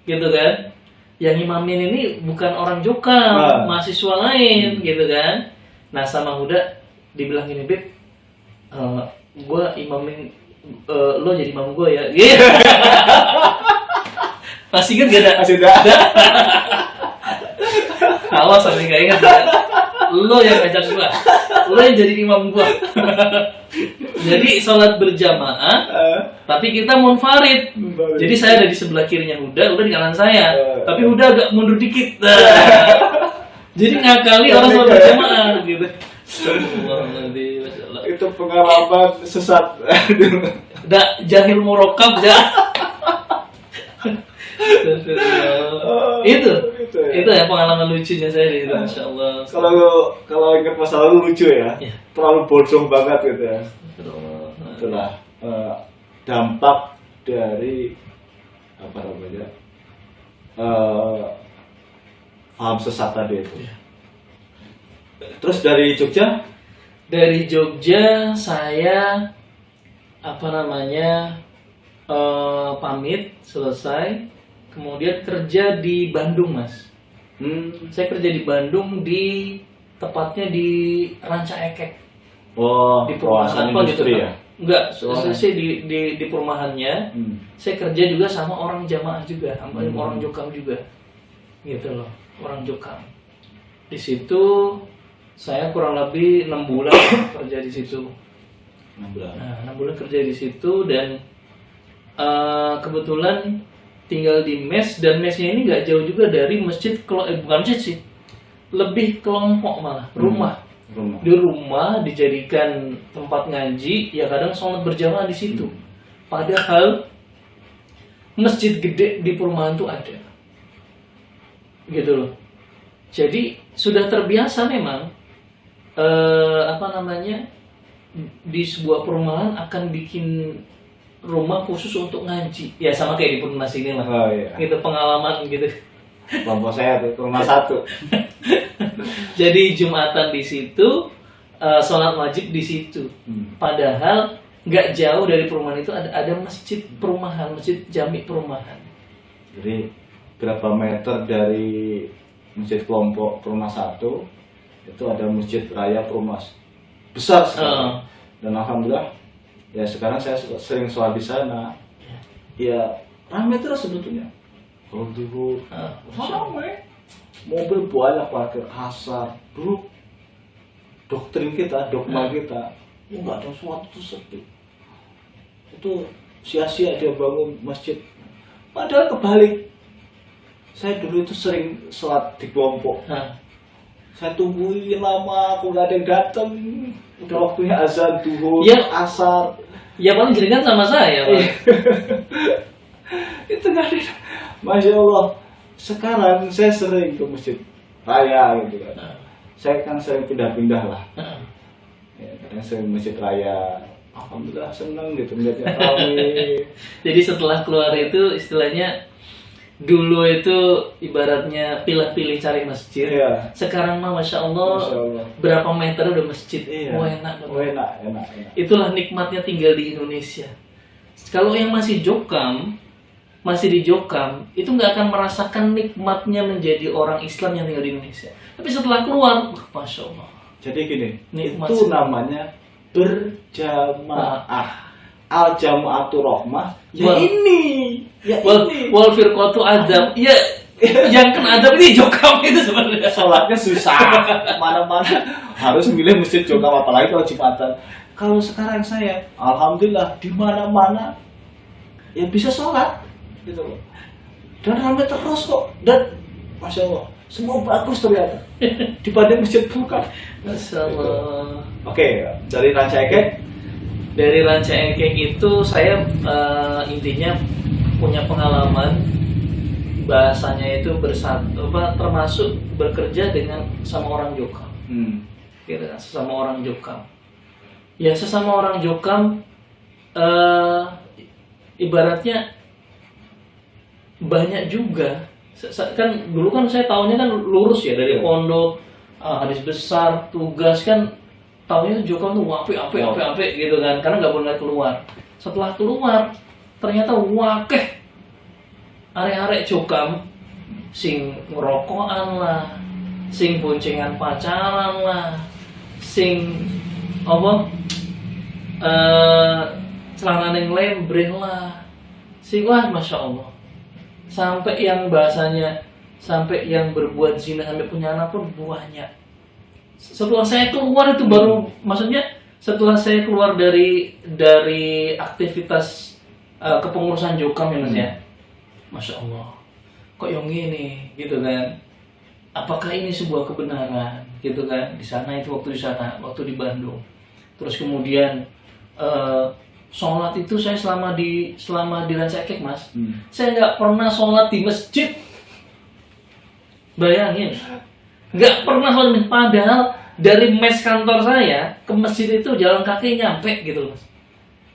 gitu kan, yang imamin ini bukan orang Jokam, mahasiswa lain, gitu kan. Nah, sama Huda dibilang gini, Beb, gue imamin, lo jadi imam gue ya. Masih inget gak ada? Masih ada. Awas sampai gak inget ya. Lo yang ngajak gue, lo yang jadi imam gue. Jadi sholat berjamaah, tapi kita munfarid. Jadi saya ada di sebelah kirinya Huda di kanan saya. Tapi Huda agak mundur dikit. Jadi ngakali orang sholat berjamaah gitu. Itu pengalaman sesat. Udah jahil murokab ya. Itu ya pengalaman lucunya saya di situ, Masya Allah. Kalau ingat masa lalu lucu ya, terlalu bodoh banget gitu ya. Itulah dampak dari apa namanya paham sesat tadi itu. Terus dari Jogja? Dari Jogja saya pamit selesai, kemudian kerja di Bandung mas. Saya kerja di Bandung tepatnya di Ranca Ekek. Oh, di perumahan apa gitu ya? Enggak, saya di perumahannya. Saya kerja juga sama orang jamaah juga, sama orang Jokam juga, gitu loh, orang Jokam. Di situ saya kurang lebih 6 bulan kerja di situ. 6 bulan. Nah, 6 bulan kerja di situ dan kebetulan tinggal di mes, dan mesnya ini nggak jauh juga dari masjid, bukan masjid sih, lebih kelompok malah, rumah. Di rumah dijadikan tempat ngaji, ya kadang sholat berjamaah di situ. Padahal masjid gede di perumahan tuh ada, gitu loh. Jadi sudah terbiasa memang di sebuah perumahan akan bikin rumah khusus untuk ngaji, ya sama kayak di Purnas ini lah. Oh, iya. Gitu pengalaman gitu. Kelompok saya tuh rumah 1. Jadi Jumatan di situ, sholat wajib di situ. Padahal nggak jauh dari perumahan itu ada masjid perumahan, masjid jami perumahan. Jadi berapa meter dari masjid kelompok Perumah 1 itu ada masjid raya Perumah besar sekali. Dan alhamdulillah ya sekarang saya sering sholat di sana. Ya ramai terus sebetulnya. Kalau dulu ramai, mobil banyak parkir, asar. Dulu doktrin kita, dogma kita, nggak ada sesuatu itu sepi. Itu sia-sia dia bangun masjid. Padahal kebalik. Saya dulu itu sering sholat di kelompok. Saya tungguin lama, aku nggak ada yang datang. Udah waktunya azan, duhur, Ya. asar. Ya paling jaringan sama saya, Pak. Itu nggak ada. Masya Allah. Sekarang saya sering ke masjid raya gitu kan. Saya kan sering pindah-pindah lah. Ya, kadang sering masjid raya. Alhamdulillah seneng gitu melihatnya ramai. Jadi setelah keluar itu istilahnya dulu itu ibaratnya pilih-pilih cari masjid. Iya. Sekarang mah Masya Allah, Masya Allah. berapa meter udah masjid. Iya. Wah, enak banget. Enak. Itulah nikmatnya tinggal di Indonesia. Kalau yang masih di Jokam, itu nggak akan merasakan nikmatnya menjadi orang Islam yang tinggal di Indonesia. Tapi setelah keluar, Masya Allah. Jadi gini, Nikmat itu sekali. namanya berjamaah. Al jamaatul rahmah. Ya Wal- ini. Ya ini. Wal firqatu adab. Ya, yang kena adab ini Jokam itu sebenarnya. Sholatnya susah. Mana-mana harus milih masjid Jokam, apalagi kalau Jumatan. Kalau sekarang saya, alhamdulillah di mana-mana ya bisa sholat gitu loh. Dan ramai terus kok. Dan Masya Allah, semua bagus ternyata dibanding masjid Jokam. Masya Allah. Oke, dari Ranca Ekek. Dari Ranca Ekek itu saya intinya punya pengalaman bahasanya itu termasuk bekerja dengan sama orang Jokam. Gitu kan, sesama orang Jokam. Ya sesama orang Jokam ibaratnya banyak juga. Kan dulu kan saya tahunya kan lurus ya dari pondok, hadis besar, tugas kan tahunya Jokam tuh apik gitu kan, karena nggak boleh keluar. Setelah keluar ternyata wakeh arek-arek Jokam sing ngerokokan lah, sing boncengan pacaran lah, sing celana yang lembreh lah, sing wah Masya Allah. Sampai yang bahasanya, sampai yang berbuat zina sampai punya anak pun banyak. Setelah saya keluar itu baru, maksudnya setelah saya keluar dari aktivitas kepengurusan Jokam ya Mas ya, Masya Allah, kok yang gini gitu kan? Apakah ini sebuah kebenaran gitu kan? Di sana itu waktu di Bandung, terus kemudian sholat itu saya selama di Ranca Ekek Mas, saya nggak pernah sholat di masjid. Bayangin, nggak pernah sholat. Padahal dari mes kantor saya ke masjid itu jalan kaki nyampe gitu Mas.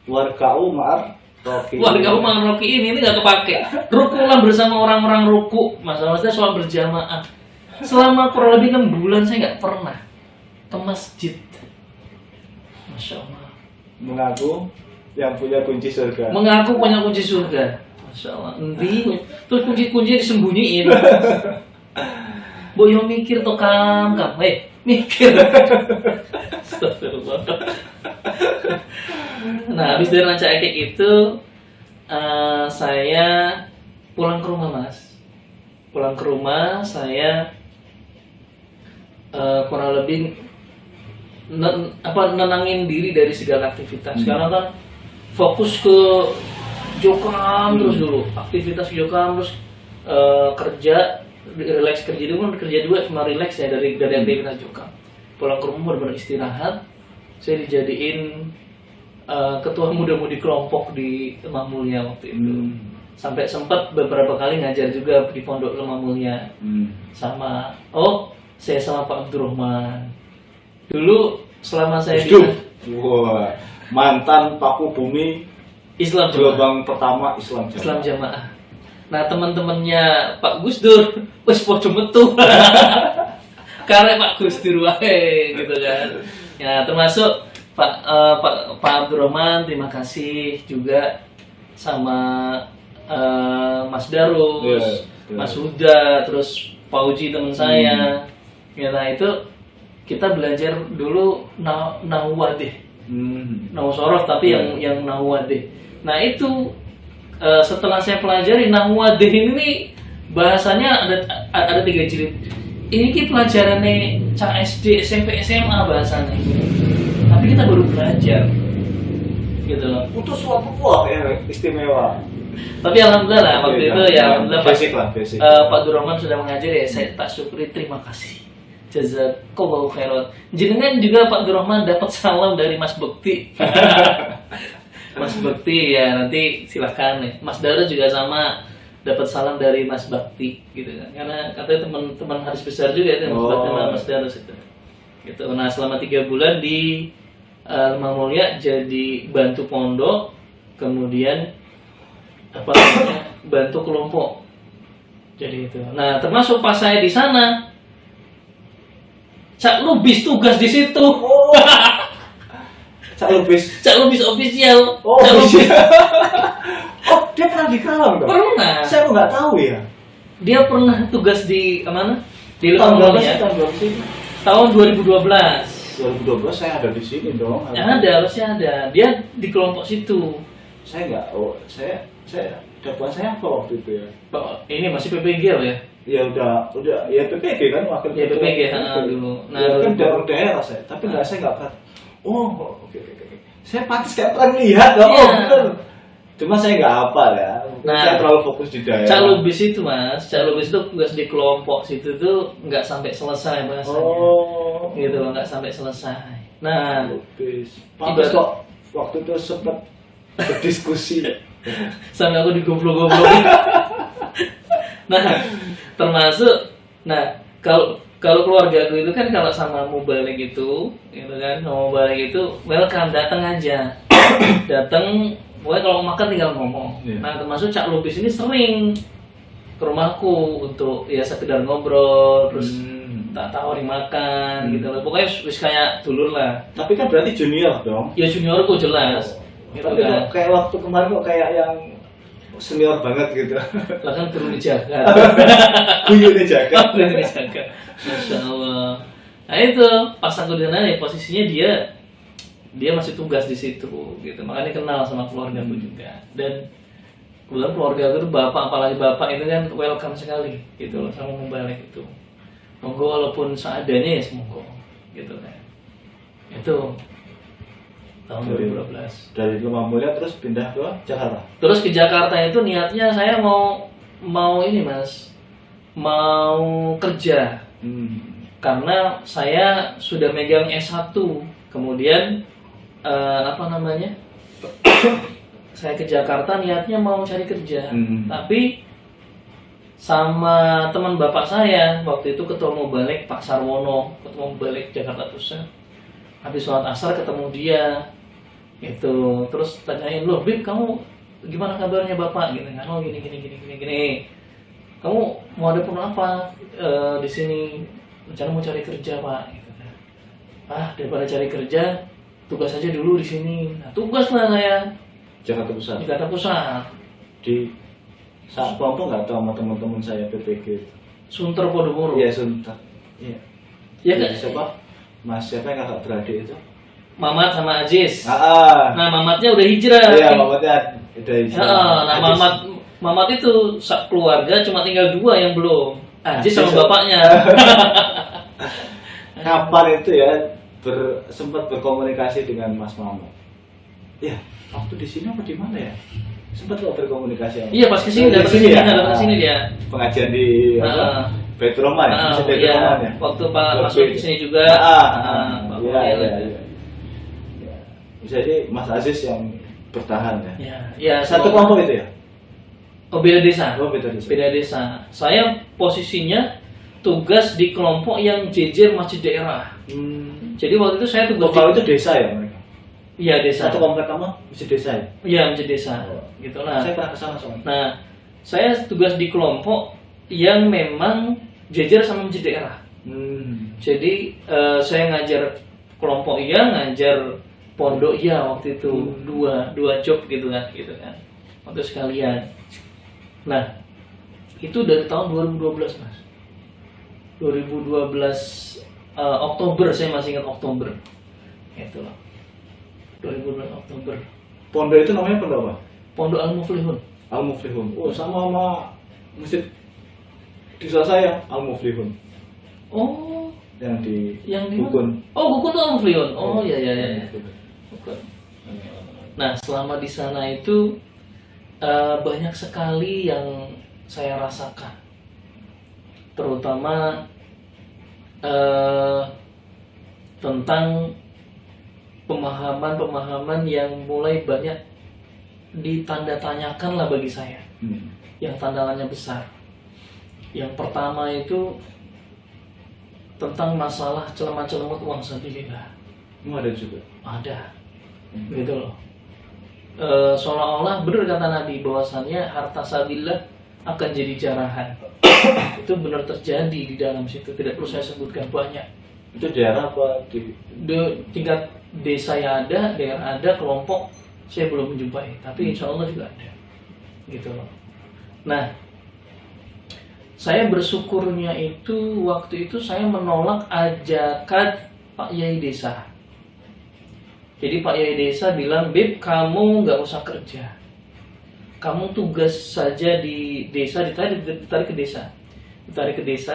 Warka'u ma'ar roki. Warga rumah Roki ini nggak kepake. Rukulah bersama orang-orang ruku. Masalahnya sholat berjamaah. Selama kurang lebih 6 bulan saya nggak pernah ke masjid. Masya Allah. Mengaku yang punya kunci surga. Mengaku punya kunci surga. Masya Allah. Terus kunci-kunci disembunyiin. Boyo mikir tuh mikir. Astagfirullah. Nah, habis dari Ranca Ekek itu saya pulang ke rumah Mas. Pulang ke rumah saya kurang lebih nenangin diri dari segala aktivitas. Karena kan fokus ke Jokam terus dulu, aktivitas Jokam terus kerja, relax kerja dulu, cuma relax ya dari aktivitas Jokam. Pulang ke rumah benar-benar istirahat. Saya dijadiin ketua muda-mudi kelompok di Lemah Mulia waktu itu. Sampai sempat beberapa kali ngajar juga di pondok Lemah Mulia. Sama saya sama Pak Abdurrahman. Dulu selama saya di Wah, mantan paku bumi Islam gelombang pertama Islam Jamaah. Nah, teman-temannya Pak Gus Dur wis podo metu. Karek Pak Gus Dur wae gitu kan. Ya, termasuk Pak Abdurrahman, terima kasih juga sama Mas Darus, Mas Huda, terus Pak Uji teman saya. Ya, nah itu kita belajar dulu Nahwadih, Nahu Sorof tapi yang Nahwadih. Nah itu setelah saya pelajari Nahwadih ini bahasanya ada 3 jilid. Ini pelajarannya cak SD, SMP, SMA bahasanya. Tapi kita baru belajar, gitu loh. Untuk suatu buah ya istimewa. Tapi alhamdulillah lah, waktu itu ya alhamdulillah basic lah. Pak Durrahman sudah mengajari ya, saya tak syukuri, terima kasih. Jazakallahu khairan. Jenengan juga Pak Durrahman dapat salam dari Mas Bekti. Mas Bekti ya, nanti silahkan nih. Mas Dara juga sama, dapat salam dari Mas Bakti gitu kan. Karena katanya teman-teman Haris besar juga itu Mas Dara itu. Gitu. Nah, selama 3 bulan di Lemah Mulia jadi bantu pondok, kemudian apa namanya, bantu kelompok. Jadi itu. Nah, termasuk pas saya di sana, Cak Lubis tugas di situ. Cak Lubis official. Cak Lubis. Oh, dia pernah di Karawang dong? Pernah. Saya nggak tahu ya. Dia pernah tugas di mana? Di Tahun Lemah berapa Mulia. sih? Tahun berapa sih? Tahun 2012. 2012 saya ada di sini dong. Harusnya ada. Dia di kelompok situ. Saya nggak. Oh, saya dakwaan saya apa waktu itu ya? Ini masih PPG loh ya? Ya udah ya PPG kan wakil Ya ketua. PPG dulu. Nah, ya, kan daerah saya, tapi saya nggak pernah. Oh, oke. Saya pantas kayak pernah lihat dong. Iya. Oh, betul. Cuma saya nggak hafal ya. Nah, saya terlalu fokus di daerah. Cak Lubis itu mas, Cak Lubis itu tugas di kelompok situ tuh nggak sampai selesai bahasanya. Oh, gitu loh, nggak sampai selesai. Nah, Lubis. Pantas kok waktu itu sempat berdiskusi. sampai aku digoblok-goblok. Nah, termasuk, kalau keluarga aku itu kan kalau sama mubalik gitu kan, sama mubalik itu welcome, datang aja, datang. Pokoknya kalau makan tinggal ngomong. Yeah. Nah, termasuk Cak Lubis ini sering ke rumahku untuk ya sekedar ngobrol, terus tak tawarin makan gitu loh. Pokoknya wis kayak dulur lah. Tapi kan berarti junior dong. Ya juniorku jelas. Gitu Tapi kan. kok kayak waktu kemarin kok kayak yang senior banget gitu. Lah kan perlu dijaga. Guyurnya jaga. Perlu dijaga. Masya Allah. Nah itu pas aku di sana ya posisinya dia masih tugas di situ gitu. Makanya kenal sama keluargaku juga. Dan kebetulan keluarga aku tuh bapak, apalagi bapak itu kan welcome sekali gitu loh sama membalik itu. Monggo walaupun seadanya ya semoga gitu kan. Itu tahun 2012. Dari Lemah Mulia terus pindah ke Jakarta. Terus ke Jakarta itu niatnya saya mau ini mas, mau kerja. Karena saya sudah megang S1, kemudian saya ke Jakarta niatnya mau cari kerja, tapi sama teman bapak saya waktu itu ketua Mubalik Pak Sarwono, ketua Mubalik Jakarta Pusat. Habis sholat asar ketemu dia, itu terus tanyain, loh Bib, kamu gimana kabarnya bapak? Gini kan, oh gini. Kamu mau ada peluang apa di sini? Rencana mau cari kerja pak. Gitu kan. Daripada cari kerja, tugas aja dulu di sini. Nah, tugas lah saya. Jakarta Pusat. Jakarta Pusat. Di saat kelompok nggak tahu sama teman-teman saya PPG. Sunter Podomoro. Iya Sunter. Iya. Ya kan? Siapa? Mas siapa yang kakak beradik itu? Mamat sama Aziz. Nah, Mamatnya udah hijrah. Iya, Mamatnya udah hijrah. Nah, Mamat itu keluarga cuma tinggal 2 yang belum. Aziz sama bapaknya. Kapan itu ya sempat berkomunikasi dengan Mas Mamat? Ya, waktu di sini apa di mana ya? Sempat kok berkomunikasi. Iya, pas kesini datang kesini dia. Pengajian di Baitur Rahman ya? Iya, waktu Pak masuk ke sini juga. Iya. Jadi Mas Aziz yang bertahan ya? Iya. Satu kelompok itu ya? Oh, beda desa. Beda desa. Saya posisinya tugas di kelompok yang jejer masjid daerah. Jadi waktu itu saya tugas kalau itu desa ya mereka? Iya, desa. Satu komplek kamu masjid desa ya? Iya, masjid desa. Gitu. Nah, saya pernah kesana soalnya. Nah, saya tugas di kelompok yang memang jejer sama masjid daerah. Jadi saya ngajar kelompok iya, ngajar pondok iya waktu itu dua job gitu kan waktu sekalian. Nah itu dari tahun 2012 mas, 2012 Oktober, saya masih ingat Oktober itu loh, 2012 Oktober. Pondok itu namanya pondok apa? Pondok Al-Muflihun. Al-Muflihun. Oh, sama masjid desa saya, Al-Muflihun. Oh, Yang di mana? Bukun. Oh, Bukun tuh Al-Muflihun. Oh, iya. Bukun. Bukun. Nah, selama di sana itu banyak sekali yang saya rasakan. Terutama tentang pemahaman-pemahaman yang mulai banyak ditanda-tanyakan lah bagi saya. Yang tantangannya besar. Yang pertama itu tentang masalah celemat-celemut uang sabilillah. Ada juga. Ada, gitu loh. Seolah-olah benar kata Nabi bahwasannya harta sabilillah akan jadi jarahan. Itu benar terjadi di dalam situ. Tidak perlu saya sebutkan banyak. Itu daerah apa di Tingkat desa yang ada, daerah ada, kelompok saya belum menjumpai. Tapi insya Allah juga ada, gitu loh. Nah, saya bersyukurnya itu waktu itu saya menolak ajakan Pak Yai Desa. Jadi Pak Yai Desa bilang, Beb, kamu nggak usah kerja, kamu tugas saja di desa, ditarik ke desa.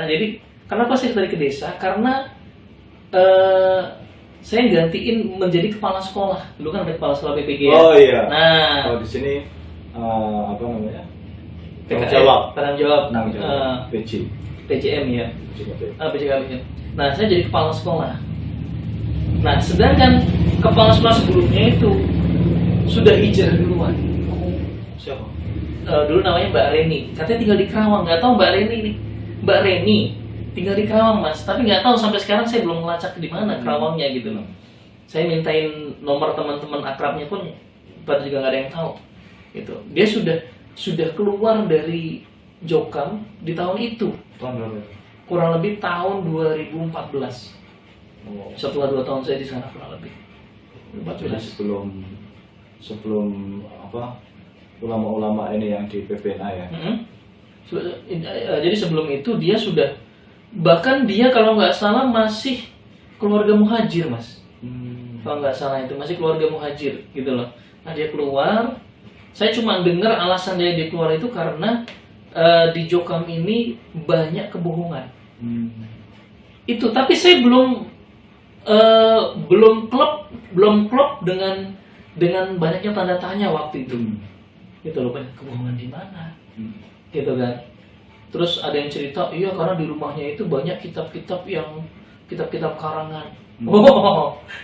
Jadi kenapa saya ditarik ke desa? Karena saya gantiin menjadi kepala sekolah. Dulu kan ada kepala sekolah PPG ya. Oh iya. Nah, kalau di sini apa namanya? Tanggung jawab. PJ. PJM ya. PJKM. Nah, saya jadi kepala sekolah. Nah, sedangkan kepala sekolah sebelumnya itu sudah hijrah duluan. Siapa? Dulu namanya Mbak Reni. Katanya tinggal di Kerawang. Nggak tahu Mbak Reni nih. Mbak Reni tinggal di Kerawang mas. Tapi nggak tahu sampai sekarang saya belum melacak di mana Kerawangnya gitu loh. Saya mintain nomor teman-teman akrabnya pun pada juga nggak ada yang tahu. Gitu. Dia sudah keluar dari Jokam di tahun itu. Tahun berapa? Kurang lebih tahun 2014. Setelah 2 tahun saya di sana kurang lebih. Jadi sebelum apa ulama-ulama ini yang di PPNA ya. Jadi sebelum itu dia sudah, bahkan dia kalau nggak salah masih keluarga muhajir mas. Kalau nggak salah itu masih keluarga muhajir gitu loh. Nah dia keluar, saya cuma dengar alasan dia keluar itu karena di Jokam ini banyak kebohongan. Itu, tapi saya belum klop dengan banyaknya tanda tanya waktu itu. Gitu loh, banyak kebohongan di mana? Gitu kan. Terus ada yang cerita, iya karena di rumahnya itu banyak kitab-kitab karangan.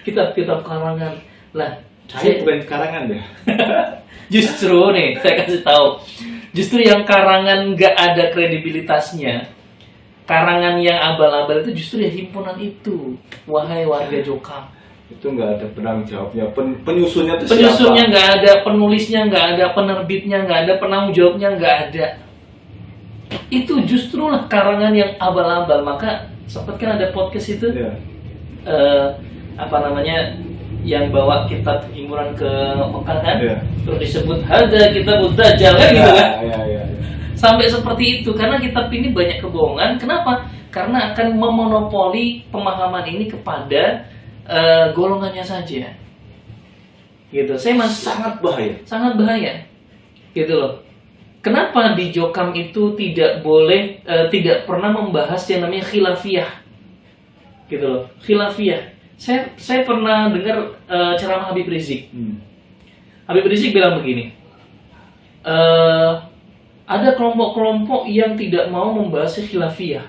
Kitab-kitab karangan. Lah, saya bukan karangan deh. Justru nih, saya kasih tahu. Justru yang karangan nggak ada kredibilitasnya, karangan yang abal-abal itu justru ya himpunan itu. Wahai warga Jokam. Itu nggak ada penanggung jawabnya. Penyusunnya itu Penyusunnya nggak ada, penulisnya nggak ada, penerbitnya nggak ada, penanggung jawabnya nggak ada. Itu justru lah karangan yang abal-abal. Maka sempat kan ada podcast itu, apa namanya, yang bawa kitab hiburan ke Mekah kan, terus disebut ada kitab Dajjal kan gitu kan. Sampai seperti itu karena kitab ini banyak kebohongan. Kenapa? Karena akan memonopoli pemahaman ini kepada golongannya saja. Gitu. Saya masih sangat bahaya. Gitu loh. Kenapa di Jokam itu tidak boleh, tidak pernah membahas yang namanya khilafiyah. Gitu loh. Khilafiyah. Saya pernah dengar ceramah Habib Rizik. Habib Rizik bilang begini, ada kelompok-kelompok yang tidak mau membahas khilafiyah.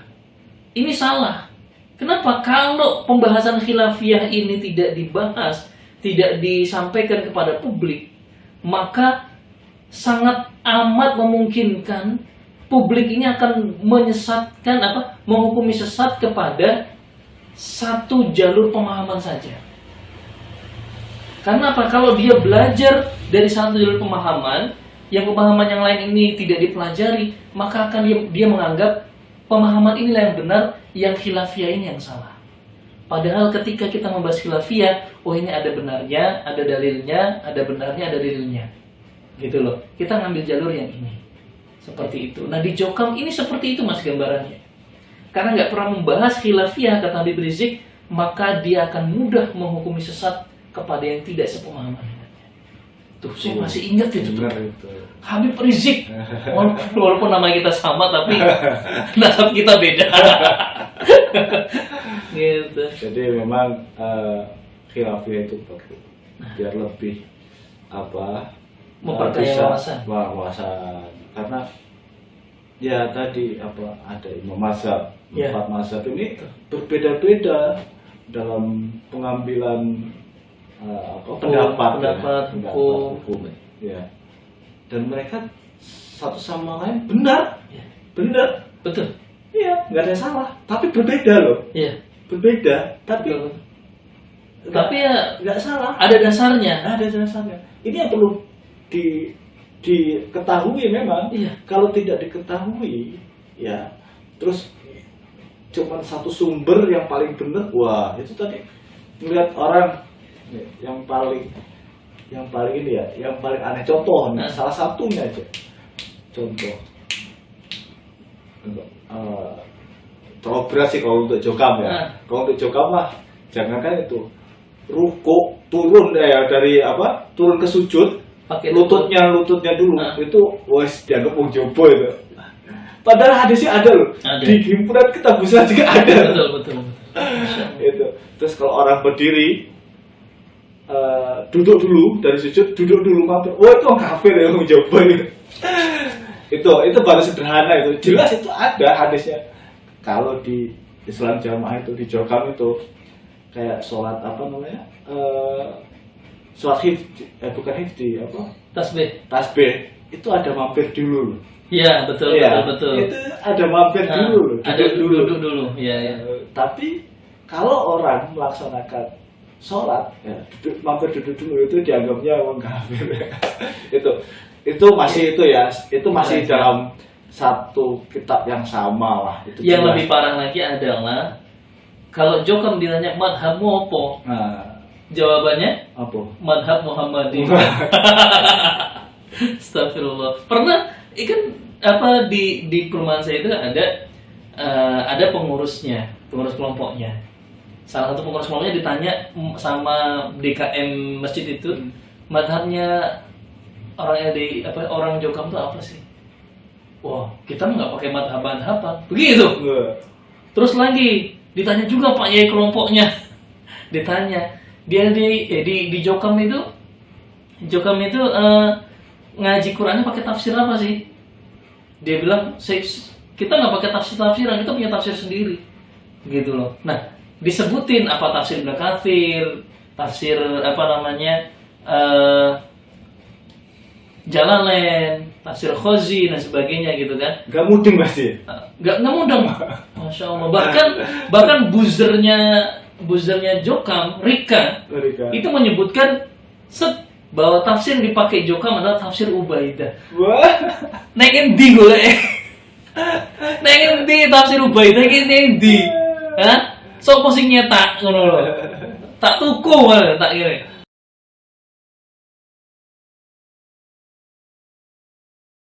Ini salah. Kenapa? Kalau pembahasan khilafiyah ini tidak dibahas, tidak disampaikan kepada publik, maka sangat amat memungkinkan publik ini akan menghukumi sesat kepada satu jalur pemahaman saja. Karena apa? Kalau dia belajar dari satu jalur pemahaman, yang pemahaman yang lain ini tidak dipelajari, maka akan dia menganggap pemahaman inilah yang benar, yang khilafiyah ini yang salah. Padahal ketika kita membahas khilafiyah, oh ini ada benarnya, ada dalilnya, ada benarnya, ada dalilnya. Gitu loh. Kita ngambil jalur yang ini. Seperti itu. Nah di Jokam ini seperti itu mas gambarannya. Karena nggak pernah membahas khilafiyah kata Habib Rizik, maka dia akan mudah menghukumi sesat kepada yang tidak sepemahaman dengannya. Tuh saya masih ingat itu tuh. Benar itu. Habib Rizik. Walaupun nama kita sama tapi nasab kita beda. Gitu. Jadi memang khilafiyah itu perlu biar lebih Memperkaya bisa wawasan. wawasan. Karena ya tadi ada imam mazhab, Ya. 4 mazhab ini berbeda-beda dalam pengambilan pendapat hukum. ya. Dan mereka satu sama lain benar, Ya. benar, Betul. iya, nggak ada yang salah. Tapi berbeda loh, Iya. berbeda. Tapi Betul. Tapi ya nggak salah. ada dasarnya. Ada dasarnya. Ini yang perlu diketahui memang. Iya. Kalau tidak diketahui, ya terus cuma satu sumber yang paling benar. Wah, itu tadi melihat orang yang paling ini ya, yang paling aneh. Contoh nih, salah satunya aja. Contoh. Terlalu berat sih kalau untuk Jokam ya. Kalau untuk Jokam mah jangankan itu. Ruko turun dari turun ke sujud, Pakai lututnya dulu. Nah. Itu wes dianggap wong jobo itu. Padahal hadisnya ada loh. Ada. Di himpunan kitab besar juga ada. Betul. Itu. Terus kalau orang berdiri duduk dulu dari sujud, duduk dulu mampir. Wah, itu orang kafir ya wong jobo itu. itu baru sederhana itu. Jelas itu ada hadisnya. Kalau di Islam Jamaah itu di Jokam itu kayak sholat sholat hifdi, bukan hifdi tasbih itu ada mampir dulu loh. Iya, betul. Itu ada mampir dulu loh, Ada duduk dulu. Iya. Tapi kalau orang melaksanakan sholat ya, mampir duduk dulu itu dianggapnya orang kafir. itu masih itu masih dalam satu kitab yang sama lah. Itu Yang jelas. lebih parah lagi adalah kalau Jokam ditanya madhabmu apa? Nah, Jawabannya apa? madhab Muhammadiyah. Astagfirullah. Pernah ikan di perumahan saya itu ada pengurusnya, pengurus kelompoknya. Salah satu pengurus kelompoknya ditanya sama DKM masjid itu, madhabnya orang LDI orang Jokam itu apa sih? Wah, kita nggak pakai madhab-madhaban. Begitu. Terus lagi ditanya juga Pak Yai kelompoknya. Ditanya, dia di Jokam itu ngaji Qurannya pakai tafsir apa sih? Dia bilang, kita nggak pakai tafsiran, kita punya tafsir sendiri. Gitu loh. Nah, disebutin apa tafsir Ibnu Katsir, tafsir Jalalain, tafsir Khozi dan sebagainya gitu kan. Gak mudeng pasti. Nggak mudeng. Masya Allah. Bahkan buzernya Jokam, Rika, itu menyebutkan bahwa tafsir yang dipakai Jokam adalah tafsir Ubaidah. Wah. Nek endi golek? Nek endi tafsir Ubaidah iki endi? Hah? Sopo sing nyetak ngono lho. Tak tuku malah tak kene.